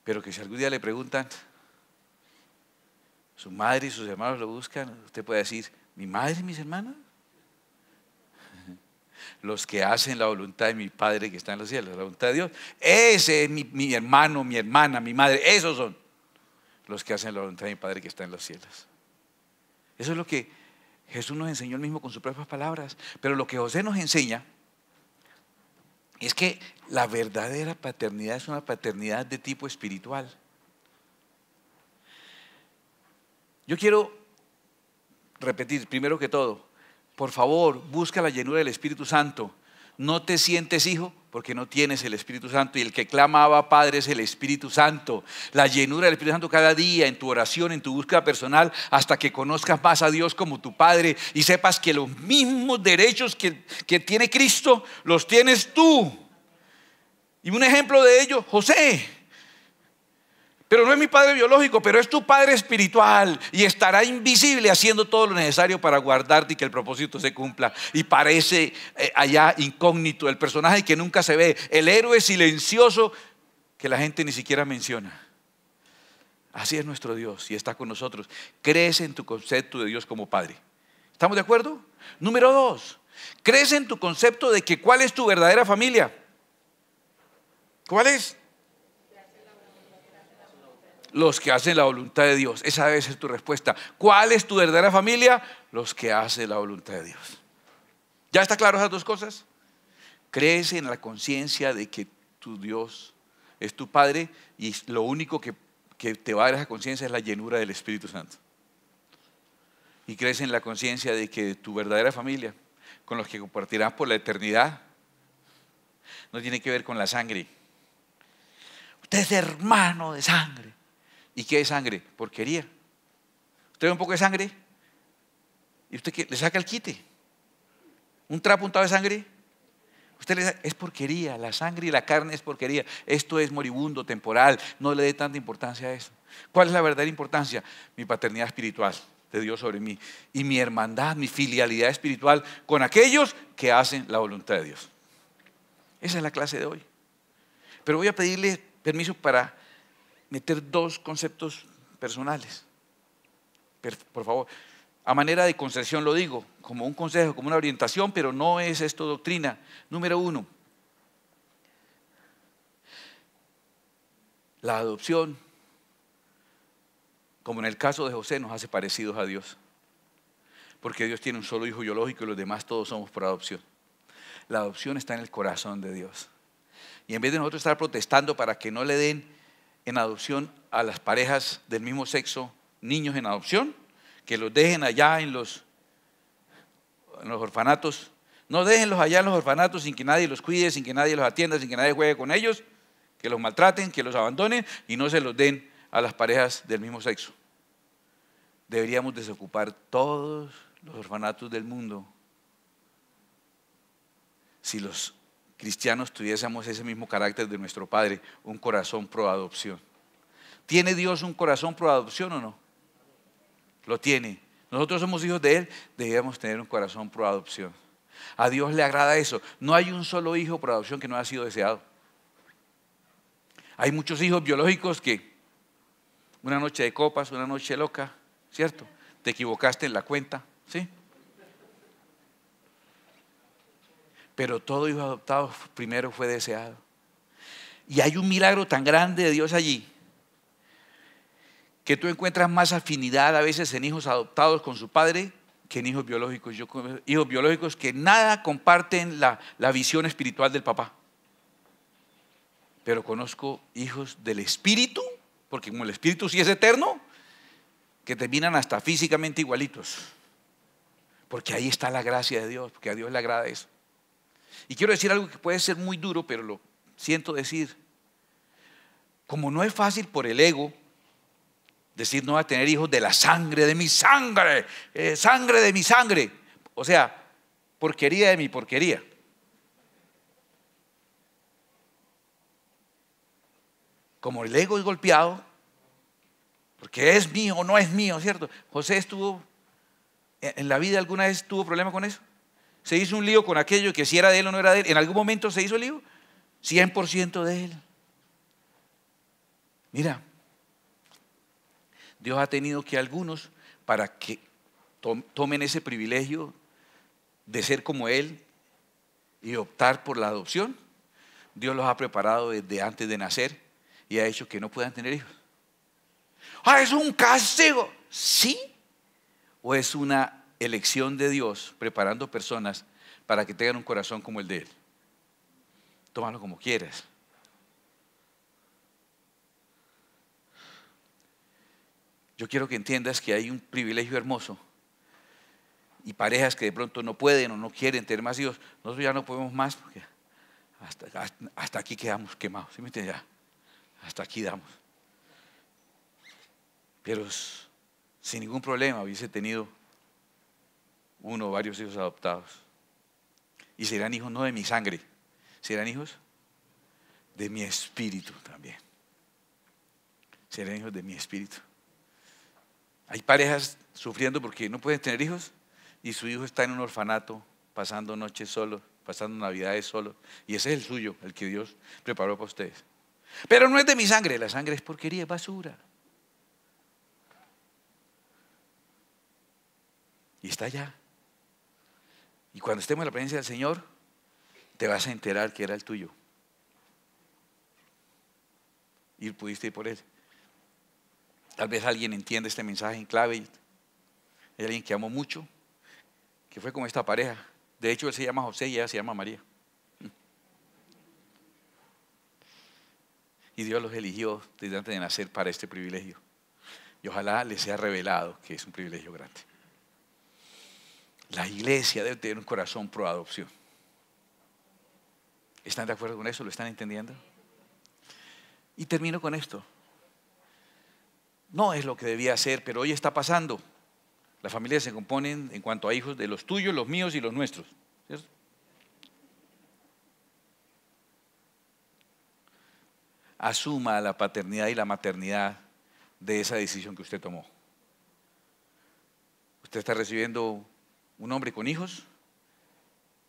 Pero que si algún día le preguntan, su madre y sus hermanos lo buscan, usted puede decir, ¿mi madre y mis hermanos? Los que hacen la voluntad de mi Padre que está en los cielos, la voluntad de Dios. Ese es mi hermano, mi hermana, mi madre. Esos son los que hacen la voluntad de mi Padre que está en los cielos. Eso es lo que Jesús nos enseñó él mismo con sus propias palabras. Pero lo que José nos enseña es que la verdadera paternidad es una paternidad de tipo espiritual. Yo quiero repetir, primero que todo, por favor, busca la llenura del Espíritu Santo. No te sientes hijo porque no tienes el Espíritu Santo. Y el que clama Abba Padre es el Espíritu Santo. La llenura del Espíritu Santo cada día en tu oración, en tu búsqueda personal, hasta que conozcas más a Dios como tu Padre y sepas que los mismos derechos que tiene Cristo los tienes tú. Y un ejemplo de ello, José. Pero no es mi padre biológico, pero es tu padre espiritual y estará invisible haciendo todo lo necesario para guardarte y que el propósito se cumpla. Y parece allá incógnito, el personaje que nunca se ve, el héroe silencioso que la gente ni siquiera menciona. Así es nuestro Dios y está con nosotros. Crece en tu concepto de Dios como Padre. ¿Estamos de acuerdo? Número 2, crece en tu concepto de que ¿cuál es tu verdadera familia? ¿Cuál es? Los que hacen la voluntad de Dios. Esa debe ser tu respuesta. ¿Cuál es tu verdadera familia? Los que hacen la voluntad de Dios. ¿Ya está claro esas dos cosas? Crece en la conciencia de que tu Dios es tu Padre y lo único que te va a dar esa conciencia es la llenura del Espíritu Santo. Y crece en la conciencia de que tu verdadera familia con los que compartirán por la eternidad, no tiene que ver con la sangre. Usted es hermano de sangre. ¿Y qué es sangre? Porquería. Usted ve un poco de sangre y usted le saca el quite. Un trapo untado de sangre, es porquería. La sangre y la carne es porquería. Esto es moribundo, temporal. No le dé tanta importancia a eso. ¿Cuál es la verdadera importancia? Mi paternidad espiritual de Dios sobre mí y mi hermandad, mi filialidad espiritual con aquellos que hacen la voluntad de Dios. Esa es la clase de hoy. Pero voy a pedirle permiso para meter dos conceptos personales. Por favor, a manera de concesión lo digo, como un consejo, como una orientación, pero no es esto doctrina. Número 1, la adopción, como en el caso de José, nos hace parecidos a Dios. Porque Dios tiene un solo hijo biológico y los demás todos somos por adopción. La adopción está en el corazón de Dios. Y en vez de nosotros estar protestando para que no le den en adopción a las parejas del mismo sexo niños en adopción, que los dejen allá en los orfanatos, no déjenlos allá en los orfanatos sin que nadie los cuide, sin que nadie los atienda, sin que nadie juegue con ellos, que los maltraten, que los abandonen y no se los den a las parejas del mismo sexo. Deberíamos desocupar todos los orfanatos del mundo si los cristianos tuviésemos ese mismo carácter de nuestro Padre, un corazón pro adopción. ¿Tiene Dios un corazón pro adopción o no? Lo tiene. Nosotros somos hijos de Él, debemos tener un corazón pro adopción. A Dios le agrada eso. No hay un solo hijo por adopción que no haya sido deseado. Hay muchos hijos biológicos que una noche de copas, una noche loca, ¿cierto? Te equivocaste en la cuenta, ¿sí? Pero todo hijo adoptado primero fue deseado. Y hay un milagro tan grande de Dios allí, que tú encuentras más afinidad a veces en hijos adoptados con su padre que en hijos biológicos. Yo conozco hijos biológicos que nada comparten la visión espiritual del papá. Pero conozco hijos del espíritu, porque como el espíritu sí es eterno, que terminan hasta físicamente igualitos. Porque ahí está la gracia de Dios, porque a Dios le agrada eso. Y quiero decir algo que puede ser muy duro, pero lo siento decir. Como no es fácil por el ego decir no voy a tener hijos de la sangre de mi sangre, sangre de mi sangre. O sea, porquería de mi porquería. Como el ego es golpeado, porque es mío o no es mío, ¿cierto? José estuvo, en la vida alguna vez tuvo problema con eso. Se hizo un lío con aquello que si era de él o no era de él. En algún momento se hizo lío, 100% de él. Mira, Dios ha tenido que algunos, para que tomen ese privilegio de ser como Él y optar por la adopción, Dios los ha preparado desde antes de nacer y ha hecho que no puedan tener hijos. ¡Ah, es un castigo! ¿Sí? ¿O es una elección de Dios preparando personas para que tengan un corazón como el de Él? Tómalo como quieras. Yo quiero que entiendas que hay un privilegio hermoso y parejas que de pronto no pueden o no quieren tener más hijos. Nosotros ya no podemos más porque hasta aquí quedamos quemados. ¿Sí me entiendes? Ya, hasta aquí damos. Pero sin ningún problema hubiese tenido uno o varios hijos adoptados. Y serán hijos no de mi sangre, serán hijos de mi espíritu también. Serán hijos de mi espíritu. Hay parejas sufriendo porque no pueden tener hijos y su hijo está en un orfanato, pasando noches solo, pasando navidades solo. Y ese es el suyo, el que Dios preparó para ustedes. Pero no es de mi sangre, la sangre es porquería, es basura. Y está allá. Y cuando estemos en la presencia del Señor, te vas a enterar que era el tuyo. Y pudiste ir por él. Tal vez alguien entienda este mensaje en clave. Hay alguien que amo mucho, que fue como esta pareja. De hecho, él se llama José y ella se llama María. Y Dios los eligió desde antes de nacer para este privilegio. Y ojalá les sea revelado que es un privilegio grande. La iglesia debe tener un corazón pro adopción. ¿Están de acuerdo con eso? ¿Lo están entendiendo? Y termino con esto. No es lo que debía ser, pero hoy está pasando. Las familias se componen en cuanto a hijos de los tuyos, los míos y los nuestros, ¿cierto? Asuma la paternidad y la maternidad de esa decisión que usted tomó. Usted está recibiendo un hombre con hijos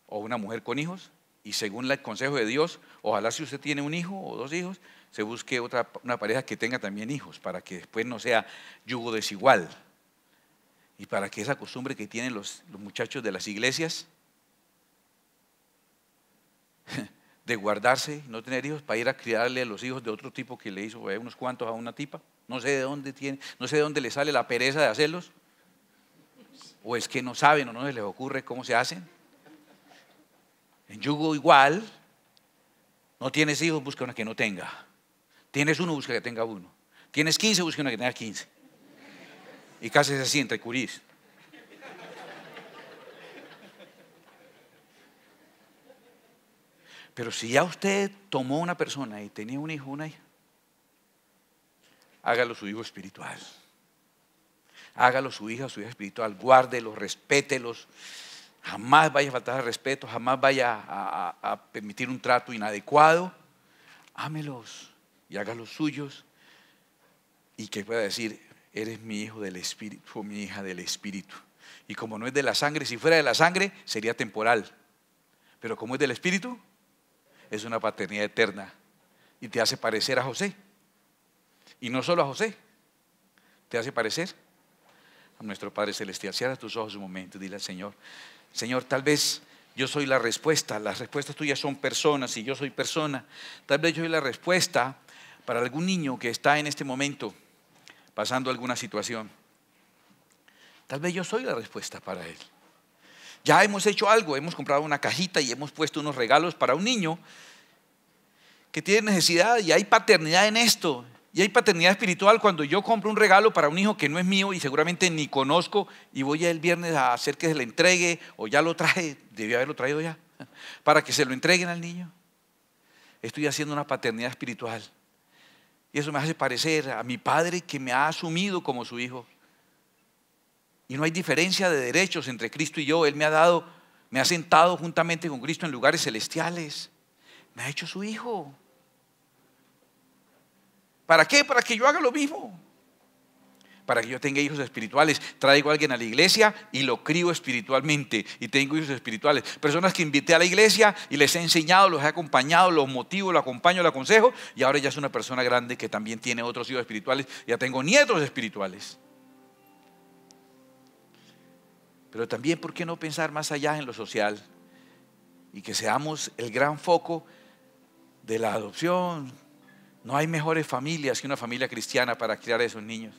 o una mujer con hijos, y según el consejo de Dios, ojalá si usted tiene un hijo o dos hijos, se busque una pareja que tenga también hijos, para que después no sea yugo desigual, y para que esa costumbre que tienen los muchachos de las iglesias de guardarse, no tener hijos, para ir a criarle a los hijos de otro tipo que le hizo unos cuantos a una tipa, no sé de dónde le sale la pereza de hacerlos, o es que no saben o no les ocurre cómo se hacen. En yugo igual, no tienes hijos, busca una que no tenga. Tienes uno, busca que tenga uno. Tienes 15, busca una que tenga 15. Y cásese así entre curís. Pero si ya usted tomó una persona y tenía un hijo, una hija, hágalo su hijo espiritual. Hágalo su hija espiritual. Guárdelos, respételos. Jamás vaya a faltar al respeto, jamás vaya a permitir un trato inadecuado. Ámelos y hágalos suyos. Y que pueda decir, eres mi hijo del Espíritu o mi hija del Espíritu. Y como no es de la sangre, si fuera de la sangre sería temporal. Pero como es del Espíritu, es una paternidad eterna. Y te hace parecer a José. Y no solo a José, te hace parecer a nuestro Padre Celestial. Cierra tus ojos un momento y dile al Señor: Señor, tal vez yo soy la respuesta. Las respuestas tuyas son personas y yo soy persona. Tal vez yo soy la respuesta para algún niño que está en este momento pasando alguna situación. Tal vez yo soy la respuesta para él. Ya hemos hecho algo, hemos comprado una cajita y hemos puesto unos regalos para un niño que tiene necesidad, y hay paternidad en esto. Y hay paternidad espiritual cuando yo compro un regalo para un hijo que no es mío y seguramente ni conozco, y voy el viernes a hacer que se le entregue, o ya lo traje, debió haberlo traído ya, para que se lo entreguen al niño. Estoy haciendo una paternidad espiritual. Y eso me hace parecer a mi Padre, que me ha asumido como su hijo. Y no hay diferencia de derechos entre Cristo y yo. Él me ha sentado juntamente con Cristo en lugares celestiales. Me ha hecho su hijo. ¿Para qué? Para que yo haga lo mismo. Para que yo tenga hijos espirituales. Traigo a alguien a la iglesia y lo crío espiritualmente. Y tengo hijos espirituales. Personas que invité a la iglesia y les he enseñado, los he acompañado, los motivo, los acompaño, los aconsejo. Y ahora ya es una persona grande que también tiene otros hijos espirituales. Ya tengo nietos espirituales. Pero también, ¿por qué no pensar más allá en lo social? Y que seamos el gran foco de la adopción. No hay mejores familias que una familia cristiana para criar a esos niños.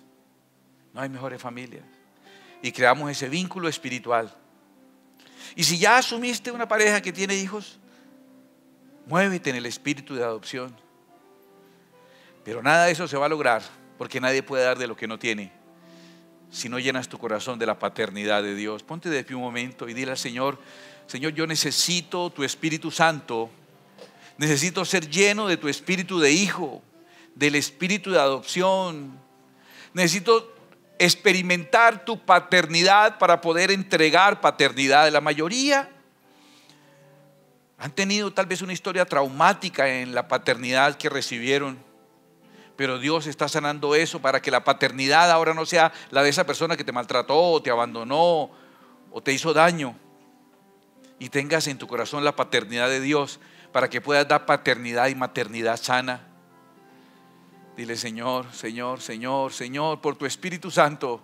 No hay mejores familias. Y creamos ese vínculo espiritual. Y si ya asumiste una pareja que tiene hijos, muévete en el espíritu de adopción. Pero nada de eso se va a lograr, porque nadie puede dar de lo que no tiene, si no llenas tu corazón de la paternidad de Dios. Ponte de pie un momento y dile al Señor: Señor, yo necesito tu Espíritu Santo. Necesito ser lleno de tu espíritu de hijo, del espíritu de adopción. Necesito experimentar tu paternidad para poder entregar paternidad. La mayoría han tenido tal vez una historia traumática en la paternidad que recibieron, pero Dios está sanando eso para que la paternidad ahora no sea la de esa persona que te maltrató o te abandonó o te hizo daño, y tengas en tu corazón la paternidad de Dios para que puedas dar paternidad y maternidad sana. Dile: Señor, Señor, Señor, Señor, por tu Espíritu Santo,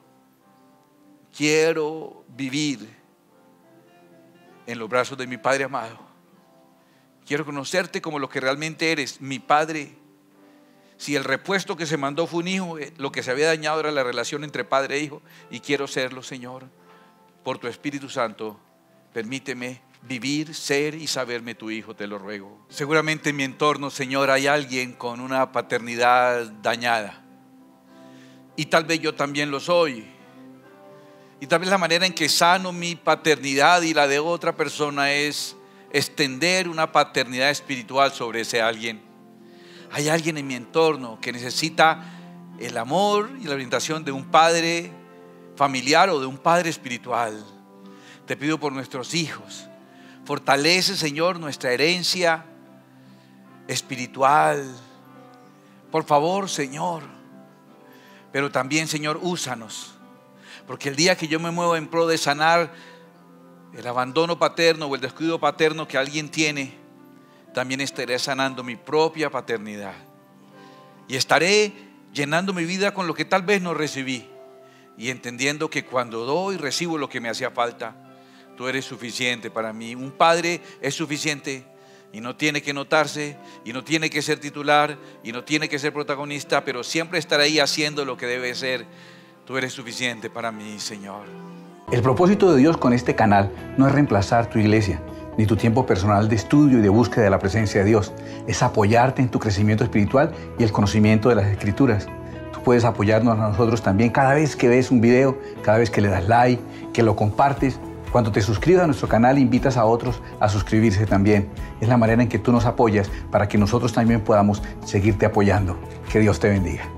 quiero vivir en los brazos de mi Padre amado. Quiero conocerte como lo que realmente eres, mi Padre. Si el repuesto que se mandó fue un hijo, lo que se había dañado era la relación entre padre e hijo, y quiero serlo, Señor. Por tu Espíritu Santo, permíteme vivir, ser y saberme tu hijo, te lo ruego. Seguramente en mi entorno, Señor, hay alguien con una paternidad dañada, y tal vez yo también lo soy. Y tal vez la manera en que sano mi paternidad y la de otra persona es extender una paternidad espiritual sobre ese alguien. Hay alguien en mi entorno que necesita el amor y la orientación de un padre familiar o de un padre espiritual. Te pido por nuestros hijos. Fortalece, Señor, nuestra herencia espiritual. Por favor, Señor. Pero también, Señor, úsanos. Porque el día que yo me muevo en pro de sanar el abandono paterno o el descuido paterno que alguien tiene, también estaré sanando mi propia paternidad. Y estaré llenando mi vida con lo que tal vez no recibí. Y entendiendo que cuando doy, recibo lo que me hacía falta. Tú eres suficiente para mí. Un padre es suficiente y no tiene que notarse, y no tiene que ser titular, y no tiene que ser protagonista, pero siempre estar ahí haciendo lo que debe ser. Tú eres suficiente para mí, Señor. El propósito de Dios con este canal no es reemplazar tu iglesia, ni tu tiempo personal de estudio y de búsqueda de la presencia de Dios. Es apoyarte en tu crecimiento espiritual y el conocimiento de las Escrituras. Tú puedes apoyarnos a nosotros también cada vez que ves un video, cada vez que le das like, que lo compartes. Cuando te suscribas a nuestro canal, invitas a otros a suscribirse también. Es la manera en que tú nos apoyas para que nosotros también podamos seguirte apoyando. Que Dios te bendiga.